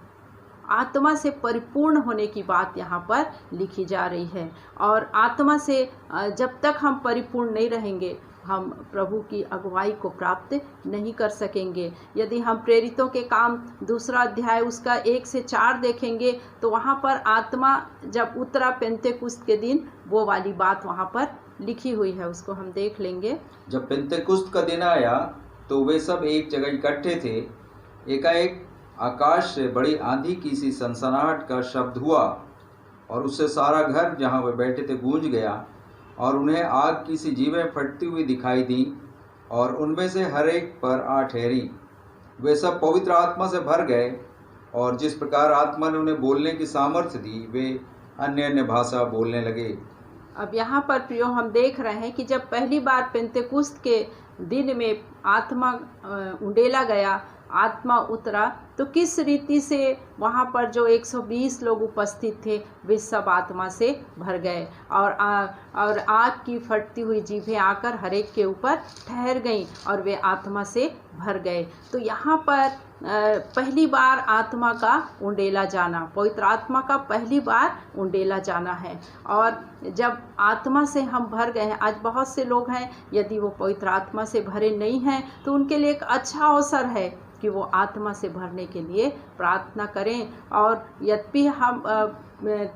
S5: आत्मा से परिपूर्ण होने की बात यहाँ पर लिखी जा रही है। और आत्मा से जब तक हम परिपूर्ण नहीं रहेंगे हम प्रभु की अगुवाई को प्राप्त नहीं कर सकेंगे। यदि हम प्रेरितों के काम 2 अध्याय उसका 1 से 4 देखेंगे तो वहाँ पर आत्मा जब उतरा पेंतेकुस्त के दिन, वो वाली बात वहाँ पर लिखी हुई है, उसको हम देख लेंगे।
S6: जब पेंतेकुस्त का दिन आया तो वे सब एक जगह इकट्ठे थे। एकाएक आकाश से बड़ी आंधी की सी सनसनाहट का शब्द हुआ और उससे सारा घर जहाँ वे बैठे थे गूंज गया, और उन्हें आग की सी जीवें फटती हुई दिखाई दी और उनमें से हर एक पर आ ठहरी। वे सब पवित्र आत्मा से भर गए और जिस प्रकार आत्मा ने उन्हें बोलने की सामर्थ्य दी, वे अन्य अन्य भाषा बोलने लगे।
S5: अब यहाँ पर प्रियो हम देख रहे हैं कि जब पहली बार पेंतेकुस्त के दिन में आत्मा उंडेला गया, आत्मा उतरा, तो किस रीति से वहाँ पर जो 120 लोग उपस्थित थे वे सब आत्मा से भर गए और आग की फटती हुई जीभें आकर हर एक के ऊपर ठहर गईं और वे आत्मा से भर गए। तो यहाँ पर पहली बार आत्मा का उंडेला जाना, पवित्र आत्मा का पहली बार उंडेला जाना है। और जब आत्मा से हम भर गए हैं, आज बहुत से लोग हैं यदि वो पवित्र आत्मा से भरे नहीं हैं तो उनके लिए एक अच्छा अवसर है कि वो आत्मा से भरने के लिए प्रार्थना करें। और यद्यपि हम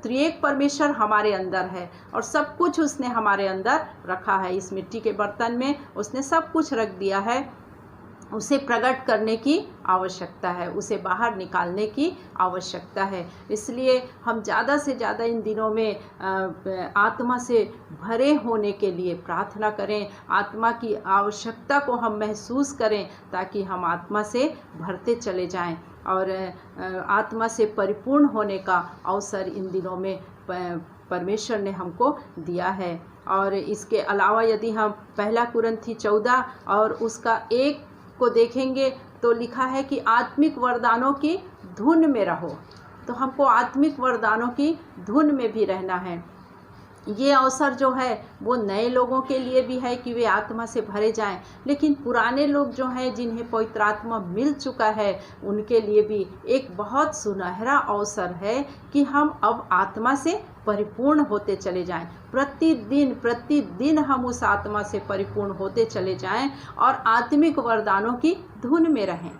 S5: त्रिएक परमेश्वर हमारे अंदर है और सब कुछ उसने हमारे अंदर रखा है, इस मिट्टी के बर्तन में उसने सब कुछ रख दिया है, उसे प्रकट करने की आवश्यकता है, उसे बाहर निकालने की आवश्यकता है। इसलिए हम ज़्यादा से ज़्यादा इन दिनों में आत्मा से भरे होने के लिए प्रार्थना करें, आत्मा की आवश्यकता को हम महसूस करें ताकि हम आत्मा से भरते चले जाएं और आत्मा से परिपूर्ण होने का अवसर इन दिनों में परमेश्वर ने हमको दिया है। और इसके अलावा यदि हम 1 कुरिन्थी 14 और उसका 1 को देखेंगे तो लिखा है कि आत्मिक वरदानों की धुन में रहो। तो हमको आत्मिक वरदानों की धुन में भी रहना है। ये अवसर जो है वो नए लोगों के लिए भी है कि वे आत्मा से भरे जाएं, लेकिन पुराने लोग जो हैं जिन्हें पवित्र आत्मा मिल चुका है उनके लिए भी एक बहुत सुनहरा अवसर है कि हम अब आत्मा से परिपूर्ण होते चले जाएं। प्रतिदिन हम उस आत्मा से परिपूर्ण होते चले जाएं और आत्मिक वरदानों की धुन में रहें,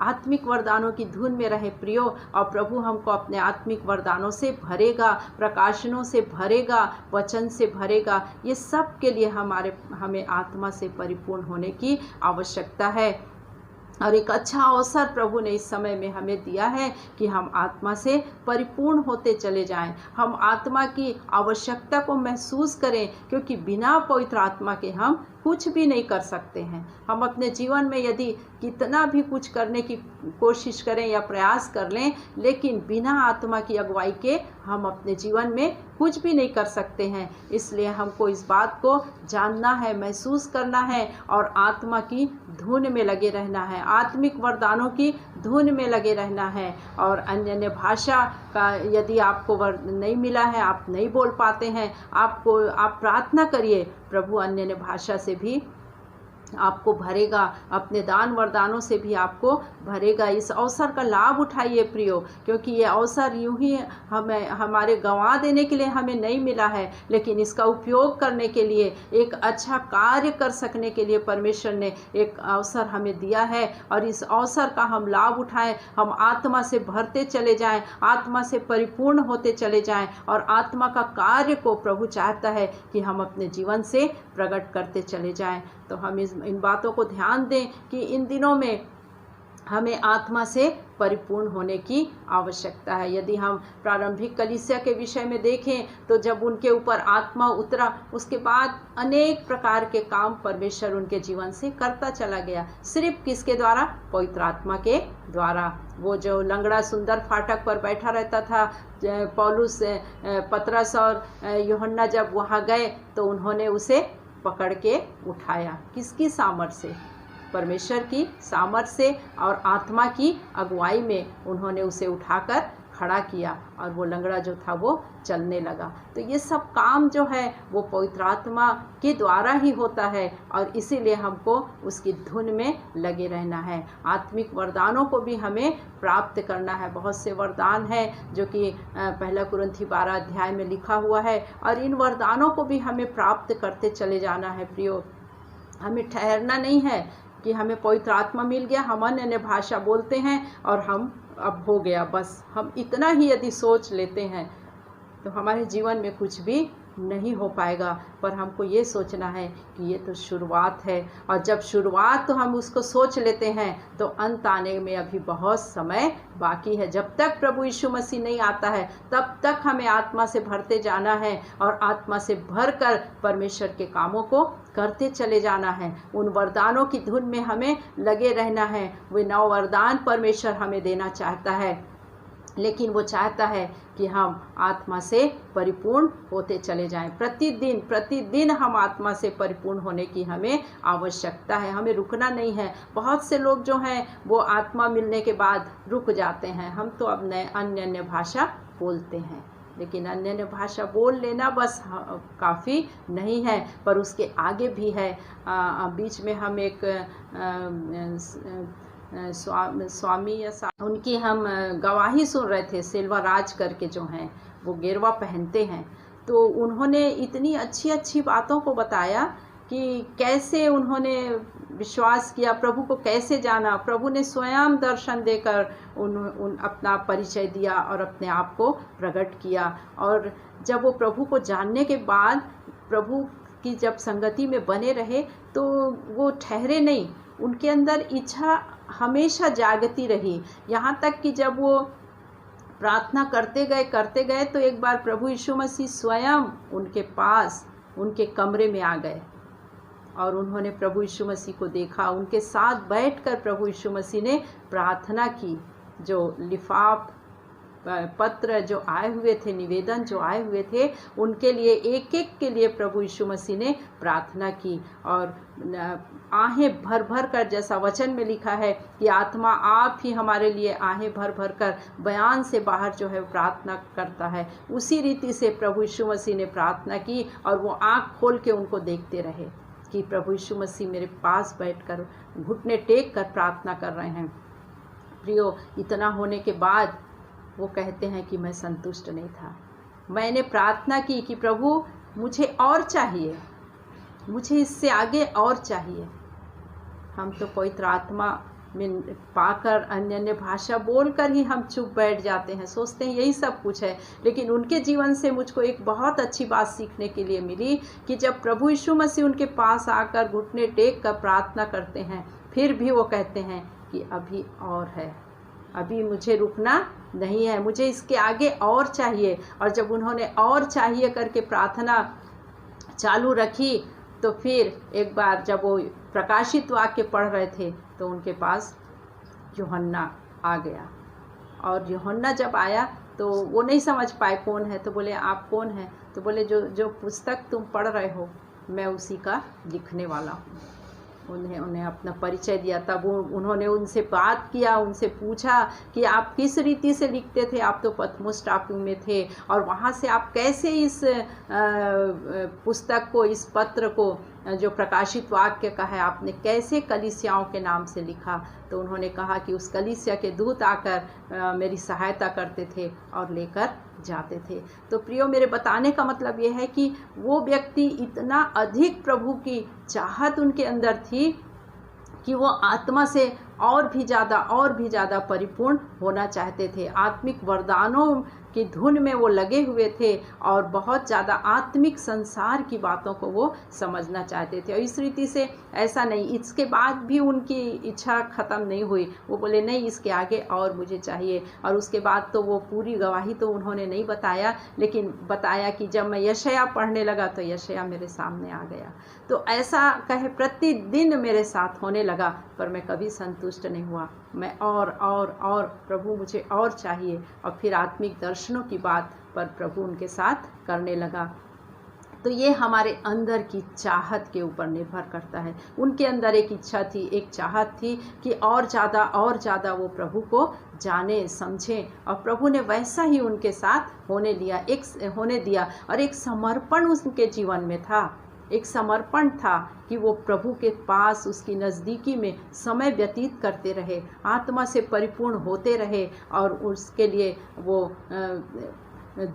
S5: आत्मिक वरदानों की धुन में रहे प्रियो। और प्रभु हमको अपने आत्मिक वरदानों से भरेगा, प्रकाशनों से भरेगा, वचन से भरेगा। ये सब के लिए हमें आत्मा से परिपूर्ण होने की आवश्यकता है। और एक अच्छा अवसर प्रभु ने इस समय में हमें दिया है कि हम आत्मा से परिपूर्ण होते चले जाएं, हम आत्मा की आवश्यकता को महसूस करें, क्योंकि बिना पवित्र आत्मा के हम कुछ भी नहीं कर सकते हैं। हम अपने जीवन में यदि कितना भी कुछ करने की कोशिश करें या प्रयास कर लें, लेकिन बिना आत्मा की अगुवाई के हम अपने जीवन में कुछ भी नहीं कर सकते हैं। इसलिए हमको इस बात को जानना है, महसूस करना है और आत्मा की धुन में लगे रहना है, आत्मिक वरदानों की धुन में लगे रहना है। और अन्य भाषा का यदि आपको नहीं मिला है, आप नहीं बोल पाते हैं, आप प्रार्थना करिए, प्रभु अन्य भाषा से भी आपको भरेगा, अपने दान वरदानों से भी आपको भरेगा। इस अवसर का लाभ उठाइए प्रियो, क्योंकि ये अवसर यूं ही हमारे गंवा देने के लिए हमें नहीं मिला है, लेकिन इसका उपयोग करने के लिए, एक अच्छा कार्य कर सकने के लिए परमेश्वर ने एक अवसर हमें दिया है। और इस अवसर का हम लाभ उठाएं, हम आत्मा से भरते चले जाएं, आत्मा से परिपूर्ण होते चले जाएं और आत्मा का कार्य को प्रभु चाहता है कि हम अपने जीवन से प्रकट करते चले जाएं। तो हम इन बातों को ध्यान दें कि इन दिनों में हमें आत्मा से परिपूर्ण होने की आवश्यकता है। यदि हम प्रारंभिक कलीसिया के विषय में देखें तो जब उनके ऊपर आत्मा उतरा, उसके बाद अनेक प्रकार के काम परमेश्वर उनके जीवन से करता चला गया। सिर्फ किसके द्वारा? पवित्र आत्मा के द्वारा। वो जो लंगड़ा सुंदर फाटक पर बैठा रहता था, पौलुस, पतरस और यूहन्ना जब वहाँ गए तो उन्होंने उसे पकड़ के उठाया। किसकी सामर्थ से? परमेश्वर की सामर्थ से और आत्मा की अगुवाई में उन्होंने उसे उठाकर खड़ा किया और वो लंगड़ा जो था वो चलने लगा। तो ये सब काम जो है वो पवित्र आत्मा के द्वारा ही होता है और इसीलिए हमको उसकी धुन में लगे रहना है। आत्मिक वरदानों को भी हमें प्राप्त करना है। बहुत से वरदान हैं जो कि 1 कुरिन्थी 12 अध्याय में लिखा हुआ है और इन वरदानों को भी हमें प्राप्त करते चले जाना है प्रियो। हमें ठहरना नहीं है कि हमें पवित्र आत्मा मिल गया, हम अन्य भाषा बोलते हैं और हम अब हो गया बस। हम इतना ही यदि सोच लेते हैं तो हमारे जीवन में कुछ भी नहीं हो पाएगा। पर हमको ये सोचना है कि ये तो शुरुआत है, और जब शुरुआत तो हम उसको सोच लेते हैं तो अंत आने में अभी बहुत समय बाकी है। जब तक प्रभु यीशु मसीह नहीं आता है तब तक हमें आत्मा से भरते जाना है और आत्मा से भरकर परमेश्वर के कामों को करते चले जाना है। उन वरदानों की धुन में हमें लगे रहना है। वे 9 वरदान परमेश्वर हमें देना चाहता है, लेकिन वो चाहता है कि हम आत्मा से परिपूर्ण होते चले जाएं। प्रतिदिन हम आत्मा से परिपूर्ण होने की हमें आवश्यकता है, हमें रुकना नहीं है। बहुत से लोग जो हैं वो आत्मा मिलने के बाद रुक जाते हैं। हम तो अब अन्य भाषा बोलते हैं, लेकिन अन्य भाषा बोल लेना बस काफ़ी नहीं है, पर उसके आगे भी है। बीच में हम एक स्वामी या उनकी हम गवाही सुन रहे थे। सिल्वा राज करके जो हैं वो गेरवा पहनते हैं, तो उन्होंने इतनी अच्छी बातों को बताया कि कैसे उन्होंने विश्वास किया, प्रभु को कैसे जाना। प्रभु ने स्वयं दर्शन देकर उन अपना परिचय दिया और अपने आप को प्रकट किया। और जब वो प्रभु को जानने के बाद प्रभु की जब संगति में बने रहे तो वो ठहरे नहीं, उनके अंदर इच्छा हमेशा जागती रही। यहाँ तक कि जब वो प्रार्थना करते गए तो एक बार प्रभु यीशु मसीह स्वयं उनके पास उनके कमरे में आ गए और उन्होंने प्रभु यीशु मसीह को देखा। उनके साथ बैठकर प्रभु यीशु मसीह ने प्रार्थना की। जो लिफाफ पत्र जो आए हुए थे, निवेदन जो आए हुए थे, उनके लिए एक के लिए प्रभु यीशु मसीह ने प्रार्थना की। और आहें भर भर कर, जैसा वचन में लिखा है कि आत्मा आप ही हमारे लिए आहें भर भर कर बयान से बाहर जो है प्रार्थना करता है, उसी रीति से प्रभु यीशु मसीह ने प्रार्थना की। और वो आँख खोल के उनको देखते रहे कि प्रभु यीशु मसीह मेरे पास बैठकर घुटने टेक कर प्रार्थना कर रहे हैं। प्रियो, इतना होने के बाद वो कहते हैं कि मैं संतुष्ट नहीं था। मैंने प्रार्थना की कि प्रभु मुझे और चाहिए, मुझे इससे आगे और चाहिए। हम तो पवित्र आत्मा में पाकर अन्य भाषा बोलकर ही हम चुप बैठ जाते हैं, सोचते हैं यही सब कुछ है। लेकिन उनके जीवन से मुझको एक बहुत अच्छी बात सीखने के लिए मिली कि जब प्रभु यीशु मसीह उनके पास आकर घुटने टेक कर प्रार्थना करते हैं, फिर भी वो कहते हैं कि अभी और है, अभी मुझे रुकना नहीं है, मुझे इसके आगे और चाहिए। और जब उन्होंने और चाहिए करके प्रार्थना चालू रखी तो फिर एक बार जब वो प्रकाशित वाक्य पढ़ रहे थे तो उनके पास यूहन्ना आ गया। और यूहन्ना जब आया तो वो नहीं समझ पाए कौन है, तो बोले आप कौन हैं? तो बोले जो पुस्तक तुम पढ़ रहे हो मैं उसी का लिखने वाला हूँ। उन्हें अपना परिचय दिया। तब उन्होंने उनसे बात किया, उनसे पूछा कि आप किस रीति से लिखते थे, आप तो पतमुस टापू में थे और वहाँ से आप कैसे इस पुस्तक को, इस पत्र को जो प्रकाशित वाक्य का है, आपने कैसे कलीसियाओं के नाम से लिखा? तो उन्होंने कहा कि उस कलीसिया के दूत आकर मेरी सहायता करते थे और लेकर जाते थे। तो प्रियो, मेरे बताने का मतलब ये है कि वो व्यक्ति इतना अधिक प्रभु की चाहत उनके अंदर थी कि वो आत्मा से और भी ज़्यादा परिपूर्ण होना चाहते थे। आत्मिक वरदानों की धुन में वो लगे हुए थे और बहुत ज़्यादा आत्मिक संसार की बातों को वो समझना चाहते थे। और इस रीति से ऐसा नहीं, इसके बाद भी उनकी इच्छा ख़त्म नहीं हुई। वो बोले नहीं, इसके आगे और मुझे चाहिए। और उसके बाद तो वो पूरी गवाही तो उन्होंने नहीं बताया, लेकिन बताया कि जब मैं यशाया पढ़ने लगा तो यशाया मेरे सामने आ गया। तो ऐसा कहे प्रतिदिन मेरे साथ होने लगा, पर मैं कभी संतुष्ट नहीं हुआ। मैं और प्रभु मुझे और चाहिए। और फिर आत्मिक दर्शनों की बात पर प्रभु उनके साथ करने लगा। तो ये हमारे अंदर की चाहत के ऊपर निर्भर करता है। उनके अंदर एक इच्छा थी, एक चाहत थी कि और ज़्यादा वो प्रभु को जाने समझें। और प्रभु ने वैसा ही उनके साथ होने दिया। और एक समर्पण उनके जीवन में था, एक समर्पण था कि वो प्रभु के पास, उसकी नज़दीकी में समय व्यतीत करते रहे, आत्मा से परिपूर्ण होते रहे और उसके लिए वो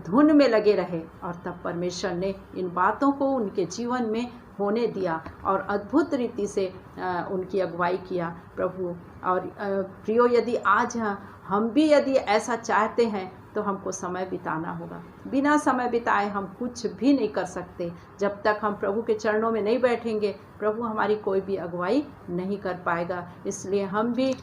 S5: धुन में लगे रहे। और तब परमेश्वर ने इन बातों को उनके जीवन में होने दिया और अद्भुत रीति से उनकी अगुवाई किया प्रभु। और प्रियो, यदि आज हम भी यदि ऐसा चाहते हैं तो हमको समय बिताना होगा। बिना समय बिताए हम कुछ भी नहीं कर सकते। जब तक हम प्रभु के चरणों में नहीं बैठेंगे, प्रभु हमारी कोई भी अगुवाई नहीं कर पाएगा। इसलिए हम भी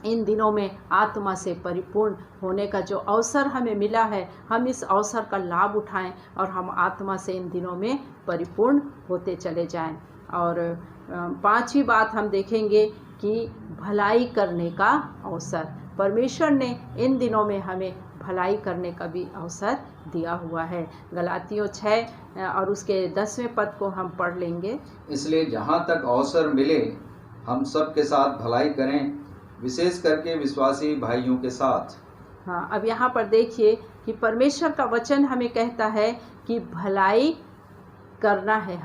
S5: इन दिनों में आत्मा से परिपूर्ण होने का जो अवसर हमें मिला है, हम इस अवसर का लाभ उठाएं और हम आत्मा से इन दिनों में परिपूर्ण होते चले जाएं। और पांचवी बात हम देखेंगे कि भलाई करने का अवसर। परमेश्वर ने इन दिनों में हमें भलाई करने का भी अवसर दिया हुआ है। गलातियों 6 और उसके 10वें पद को हम पढ़ लेंगे।
S6: इसलिए जहाँ तक अवसर मिले हम सब के साथ भलाई करें, विशेष करके विश्वासी भाइयों के साथ।
S5: हाँ, अब यहाँ पर देखिए कि परमेश्वर का वचन हमें कहता है कि भलाई करना है,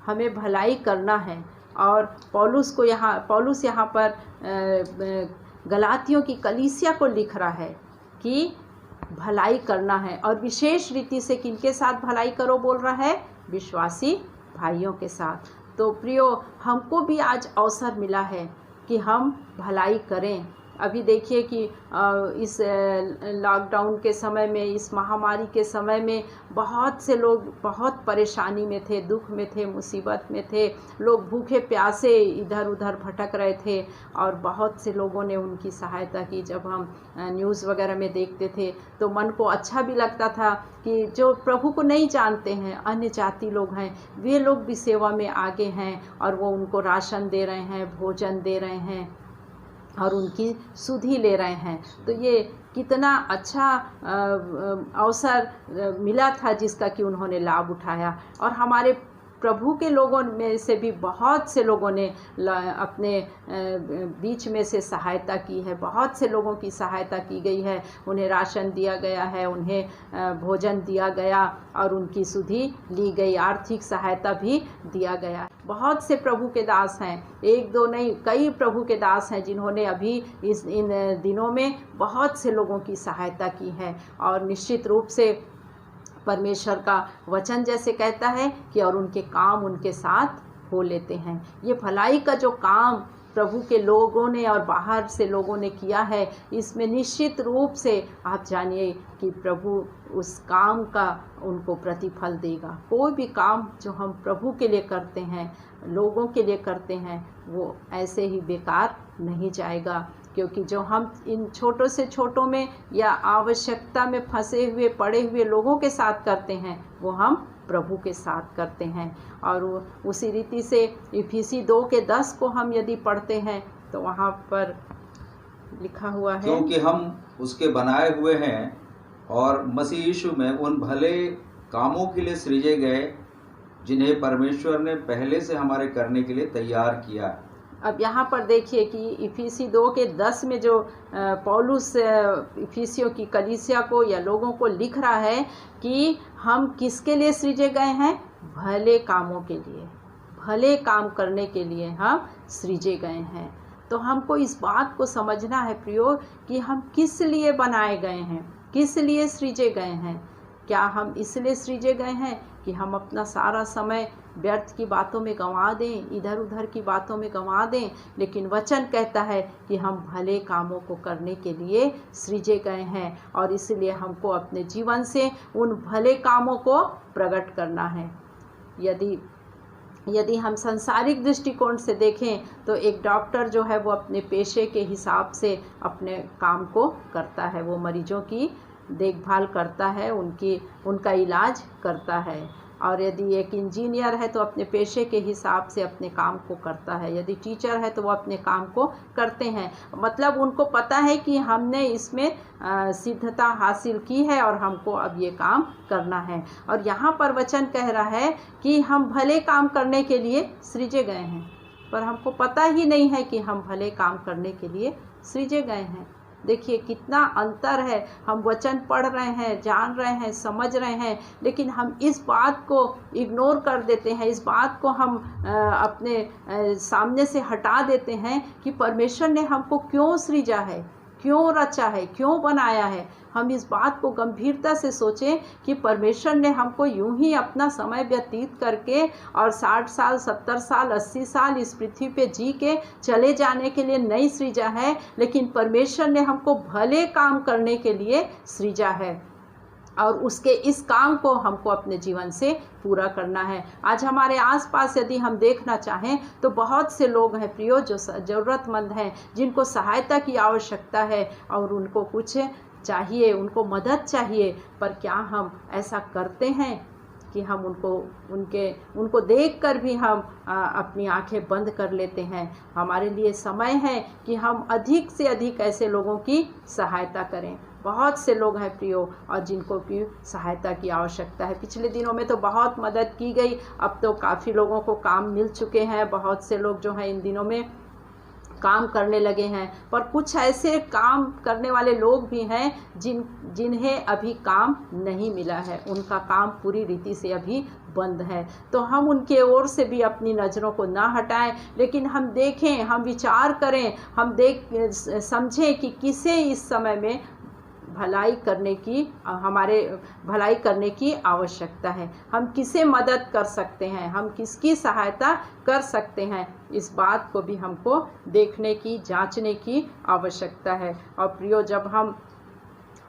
S5: हमें भलाई करना है। और पौलुस यहाँ पर गलातियों की कलीसिया को लिख रहा है कि भलाई करना है, और विशेष रीति से किनके साथ भलाई करो बोल रहा है? विश्वासी भाइयों के साथ। तो प्रियो, हमको भी आज अवसर मिला है कि हम भलाई करें। अभी देखिए कि इस लॉकडाउन के समय में, इस महामारी के समय में बहुत से लोग बहुत परेशानी में थे, दुख में थे, मुसीबत में थे। लोग भूखे प्यासे इधर उधर भटक रहे थे और बहुत से लोगों ने उनकी सहायता की। जब हम न्यूज़ वगैरह में देखते थे तो मन को अच्छा भी लगता था कि जो प्रभु को नहीं जानते हैं, अन्य जाति लोग हैं, वे लोग भी सेवा में आगे हैं और वो उनको राशन दे रहे हैं, भोजन दे रहे हैं और उनकी सुधि ले रहे हैं। तो ये कितना अच्छा अवसर मिला था जिसका कि उन्होंने लाभ उठाया। और हमारे प्रभु के लोगों में से भी बहुत से लोगों ने अपने बीच में से सहायता की है। बहुत से लोगों की सहायता की गई है, उन्हें राशन दिया गया है, उन्हें भोजन दिया गया और उनकी सुधि ली गई, आर्थिक सहायता भी दिया गया। बहुत से प्रभु के दास हैं, एक दो नहीं, कई प्रभु के दास हैं जिन्होंने अभी इन दिनों में बहुत से लोगों की सहायता की है। और निश्चित रूप से परमेश्वर का वचन जैसे कहता है कि और उनके काम उनके साथ हो लेते हैं। ये भलाई का जो काम प्रभु के लोगों ने और बाहर से लोगों ने किया है, इसमें निश्चित रूप से आप जानिए कि प्रभु उस काम का उनको प्रतिफल देगा। कोई भी काम जो हम प्रभु के लिए करते हैं, लोगों के लिए करते हैं, वो ऐसे ही बेकार नहीं जाएगा। क्योंकि जो हम इन छोटों से छोटों में या आवश्यकता में फंसे हुए पड़े हुए लोगों के साथ करते हैं, वो हम प्रभु के साथ करते हैं। और उसी रीति से इफिसी 2:10 को हम यदि पढ़ते हैं तो वहाँ पर लिखा हुआ है,
S6: क्योंकि हम उसके बनाए हुए हैं और मसीह यीशु में उन भले कामों के लिए सृजे गए जिन्हें परमेश्वर ने पहले से हमारे करने के लिए तैयार किया।
S5: अब यहाँ पर देखिए कि इफिसी 2:10 में जो पौलुस इफिसियों की कलीसिया को या लोगों को लिख रहा है कि हम किसके लिए सृजे गए हैं? भले कामों के लिए, भले काम करने के लिए हम सृजे गए हैं। तो हमको इस बात को समझना है प्रियो कि हम किस लिए बनाए गए हैं, किस लिए सृजे गए हैं। क्या हम इसलिए सृजे गए हैं कि हम अपना सारा समय व्यर्थ की बातों में गंवा दें, इधर उधर की बातों में गंवा दें? लेकिन वचन कहता है कि हम भले कामों को करने के लिए सृजे गए हैं और इसलिए हमको अपने जीवन से उन भले कामों को प्रकट करना है। यदि हम सांसारिक दृष्टिकोण से देखें तो एक डॉक्टर जो है वो अपने पेशे के हिसाब से अपने काम को करता है, वो मरीजों की देखभाल करता है, उनका इलाज करता है। और यदि एक इंजीनियर है तो अपने पेशे के हिसाब से अपने काम को करता है, यदि टीचर है तो वो अपने काम को करते हैं। मतलब उनको पता है कि हमने इसमें सिद्धता हासिल की है और हमको अब ये काम करना है। और यहाँ पर वचन कह रहा है कि हम भले काम करने के लिए सृजे गए हैं, पर हमको पता ही नहीं है कि हम भले काम करने के लिए सृजे गए हैं। देखिए कितना अंतर है। हम वचन पढ़ रहे हैं, जान रहे हैं, समझ रहे हैं, लेकिन हम इस बात को इग्नोर कर देते हैं, इस बात को हम अपने सामने से हटा देते हैं कि परमेश्वर ने हमको क्यों सृजा है, क्यों रचा है, क्यों बनाया है। हम इस बात को गंभीरता से सोचें कि परमेश्वर ने हमको यूं ही अपना समय व्यतीत करके और 60 साल, 70 साल, 80 साल इस पृथ्वी पे जी के चले जाने के लिए नहीं सृजा है, लेकिन परमेश्वर ने हमको भले काम करने के लिए सृजा है और उसके इस काम को हमको अपने जीवन से पूरा करना है। आज हमारे आसपास यदि हम देखना चाहें तो बहुत से लोग हैं प्रियो जो ज़रूरतमंद हैं, जिनको सहायता की आवश्यकता है और उनको कुछ चाहिए, उनको मदद चाहिए। पर क्या हम ऐसा करते हैं कि हम उनको देखकर भी हम अपनी आंखें बंद कर लेते हैं। हमारे लिए समय है कि हम अधिक से अधिक ऐसे लोगों की सहायता करें। बहुत से लोग हैं प्रियो और जिनको की सहायता की आवश्यकता है। पिछले दिनों में तो बहुत मदद की गई, अब तो काफ़ी लोगों को काम मिल चुके हैं। बहुत से लोग जो हैं इन दिनों में काम करने लगे हैं, पर कुछ ऐसे काम करने वाले लोग भी हैं जिन्हें अभी काम नहीं मिला है, उनका काम पूरी रीति से अभी बंद है। तो हम उनके ओर से भी अपनी नज़रों को ना हटाएं, लेकिन हम देखें, हम विचार करें, हम समझें कि किसे इस समय में हमारे भलाई करने की आवश्यकता है। हम किसे मदद कर सकते हैं, हम किसकी सहायता कर सकते हैं, इस बात को भी हमको देखने की, जांचने की आवश्यकता है। और प्रियो, जब हम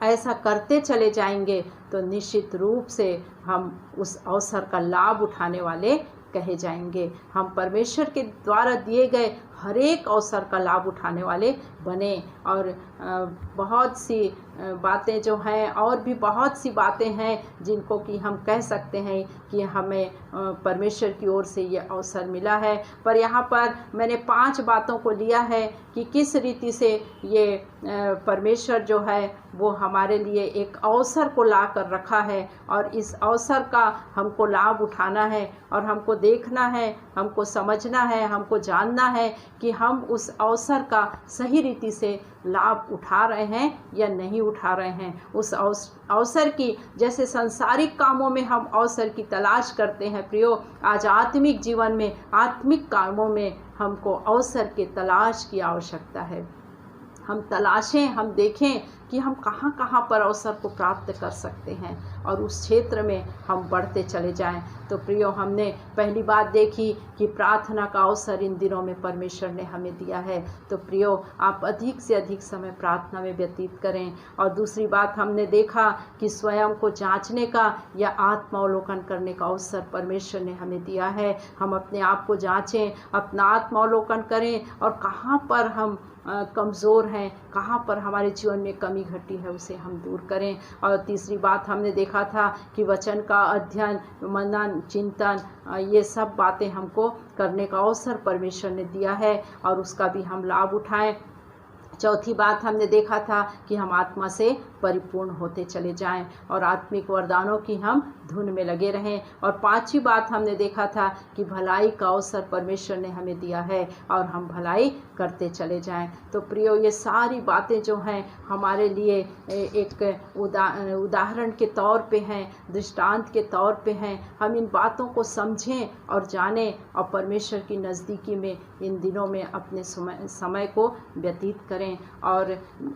S5: ऐसा करते चले जाएंगे तो निश्चित रूप से हम उस अवसर का लाभ उठाने वाले कहे जाएंगे। हम परमेश्वर के द्वारा दिए गए हर एक अवसर का लाभ उठाने वाले बने। और बहुत सी बातें जो हैं, और भी बहुत सी बातें हैं जिनको कि हम कह सकते हैं कि हमें परमेश्वर की ओर से ये अवसर मिला है। पर यहाँ पर मैंने 5 बातों को लिया है कि किस रीति से ये परमेश्वर जो है वो हमारे लिए एक अवसर को ला कर रखा है, और इस अवसर का हमको लाभ उठाना है और हमको देखना है, हमको समझना है, हमको जानना है कि हम उस अवसर का सही रीति से लाभ उठा रहे हैं या नहीं उठा रहे हैं। उस अवसर की, जैसे सांसारिक कामों में हम अवसर की तलाश करते हैं प्रियो, आज आत्मिक जीवन में, आत्मिक कामों में हमको अवसर की तलाश की आवश्यकता है। हम तलाशें, हम देखें कि हम कहाँ कहाँ पर अवसर को प्राप्त कर सकते हैं और उस क्षेत्र में हम बढ़ते चले जाएं। तो प्रियो, हमने पहली बात देखी कि प्रार्थना का अवसर इन दिनों में परमेश्वर ने हमें दिया है। तो प्रियो, आप अधिक से अधिक समय प्रार्थना में व्यतीत करें। और दूसरी बात हमने देखा कि स्वयं को जांचने का या आत्मावलोकन करने का अवसर परमेश्वर ने हमें दिया है। हम अपने आप को जांचें, अपना आत्मावलोकन करें और कहाँ पर हम कमज़ोर हैं, कहाँ पर हमारे जीवन में कमी घटी है, उसे हम दूर करें। और तीसरी बात हमने देखा था कि वचन का अध्ययन, मनन, चिंतन, ये सब बातें हमको करने का अवसर परमेश्वर ने दिया है और उसका भी हम लाभ उठाएं। चौथी बात हमने देखा था कि हम आत्मा से परिपूर्ण होते चले जाएं और आत्मिक वरदानों की हम धुन में लगे रहें। और पांचवी बात हमने देखा था कि भलाई का अवसर परमेश्वर ने हमें दिया है और हम भलाई करते चले जाएं। तो प्रियो, ये सारी बातें जो हैं हमारे लिए एक उदाहरण के तौर पे हैं, दृष्टांत के तौर पे हैं। हम इन बातों को समझें और जानें और परमेश्वर की नज़दीकी में इन दिनों में अपने समय को व्यतीत करें और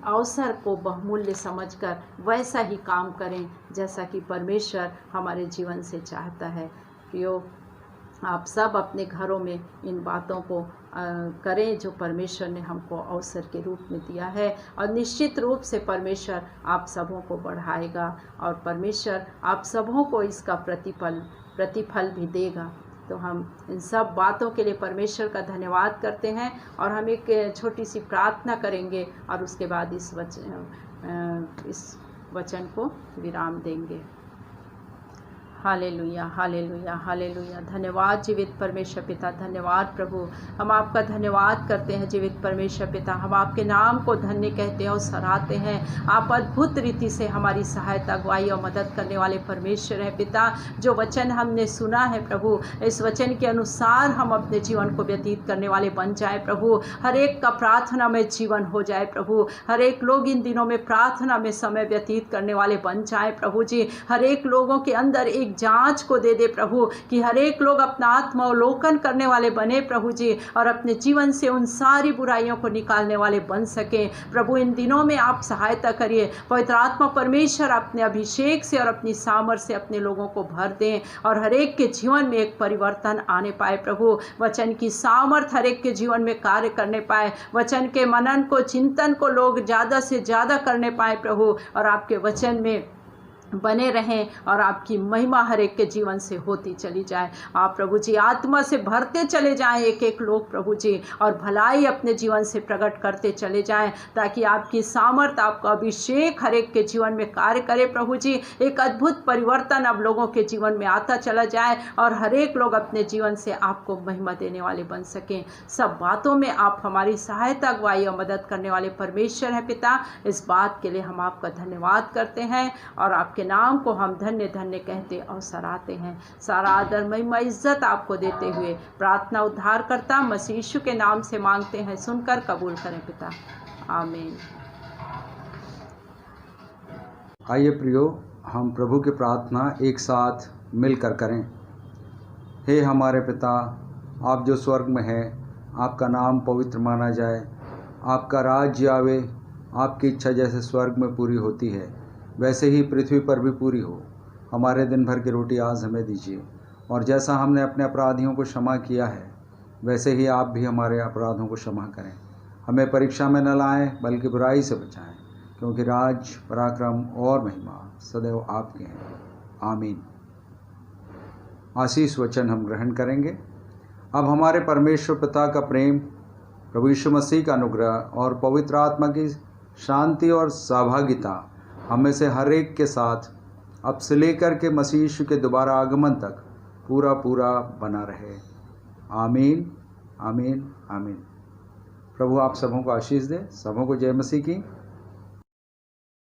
S5: अवसर को बहुमूल्य समझकर वैसा ही काम करें जैसा कि परमेश्वर हमारे जीवन से चाहता है। प्रियो, आप सब अपने घरों में इन बातों को करें जो परमेश्वर ने हमको अवसर के रूप में दिया है और निश्चित रूप से परमेश्वर आप सबों को बढ़ाएगा और परमेश्वर आप सबों को इसका प्रतिफल भी देगा। तो हम इन सब बातों के लिए परमेश्वर का धन्यवाद करते हैं और हम एक छोटी सी प्रार्थना करेंगे और उसके बाद इस वचन को विराम देंगे। Hallelujah, hallelujah, hallelujah. धन्यवाद जीवित परमेश्वर पिता, धन्यवाद प्रभु। हम आपका धन्यवाद करते हैं जीवित परमेश्वर पिता। हम आपके नाम को धन्य कहते हैं और सराहते हैं। आप अद्भुत रीति से हमारी सहायता, अगुवाई और मदद करने वाले परमेश्वर हैं पिता। जो वचन हमने सुना है प्रभु, इस वचन के अनुसार हम अपने जीवन को व्यतीत करने वाले बन जाए प्रभु। हर एक का प्रार्थना में जीवन हो जाए प्रभु। हर एक लोग इन दिनों में प्रार्थना में समय व्यतीत करने वाले बन जाए प्रभु जी। हर एक लोगों के अंदर एक आत्मिक जांच को दे दे प्रभु, कि हर एक लोग अपना आत्मावलोकन करने वाले बने प्रभु जी, और अपने जीवन से उन सारी बुराइयों को निकालने वाले बन सकें। प्रभु इन दिनों में आप सहायता करिए, पवित्र आत्मा परमेश्वर अपने अभिषेक से और अपनी सामर्थ से अपने लोगों को भर दें, और हर एक के जीवन में एक परिवर्तन आने पाए प्रभु। वचन की सामर्थ हर एक के जीवन में कार्य करने पाए, वचन के मनन को, चिंतन को लोग ज़्यादा से ज़्यादा करने पाए प्रभु, और आपके वचन में बने रहें, और आपकी महिमा हर एक के जीवन से होती चली जाए। आप प्रभु जी आत्मा से भरते चले जाएं एक एक लोग प्रभु जी, और भलाई अपने जीवन से प्रकट करते चले जाएं, ताकि आपकी सामर्थ, आपका अभिषेक हर एक के जीवन में कार्य करे प्रभु जी। एक अद्भुत परिवर्तन अब लोगों के जीवन में आता चला जाए, और हर एक लोग अपने जीवन से आपको महिमा देने वाले बन सकें। सब बातों में आप हमारी सहायता, अगुवाई और मदद करने वाले परमेश्वर हैं पिता। इस बात के लिए हम आपका धन्यवाद करते हैं, और आपके नाम को हम धन्य धन्य कहते और सराहते हैं। सारा आदर, महिमा, इज्जत आपको देते हुए प्रार्थना उद्धारकर्ता मसीह यीशु के नाम से मांगते हैं, सुनकर कबूल करें पिता, आमीन।
S6: आइए प्रियो, हम प्रभु की प्रार्थना एक साथ मिलकर करें। हे हमारे पिता, आप जो स्वर्ग में हैं, आपका नाम पवित्र माना जाए, आपका राज्य आवे, आपकी इच्छा जैसे स्वर्ग में पूरी होती है वैसे ही पृथ्वी पर भी पूरी हो। हमारे दिन भर की रोटी आज हमें दीजिए, और जैसा हमने अपने अपराधियों को क्षमा किया है वैसे ही आप भी हमारे अपराधों को क्षमा करें। हमें परीक्षा में न लाएं, बल्कि बुराई से बचाएं, क्योंकि राज, पराक्रम और महिमा सदैव आपके हैं, आमीन। आशीष वचन हम ग्रहण करेंगे। अब हमारे परमेश्वर पिता का प्रेम, प्रभु यीशु मसीह का अनुग्रह और पवित्र आत्मा की शांति और सहभागिता हमें से हर एक के साथ अब से लेकर के मसीह यीशु के दोबारा आगमन तक पूरा पूरा बना रहे, आमीन, आमीन, आमीन। प्रभु आप सबों को आशीष दे। सबों को जय मसीह की।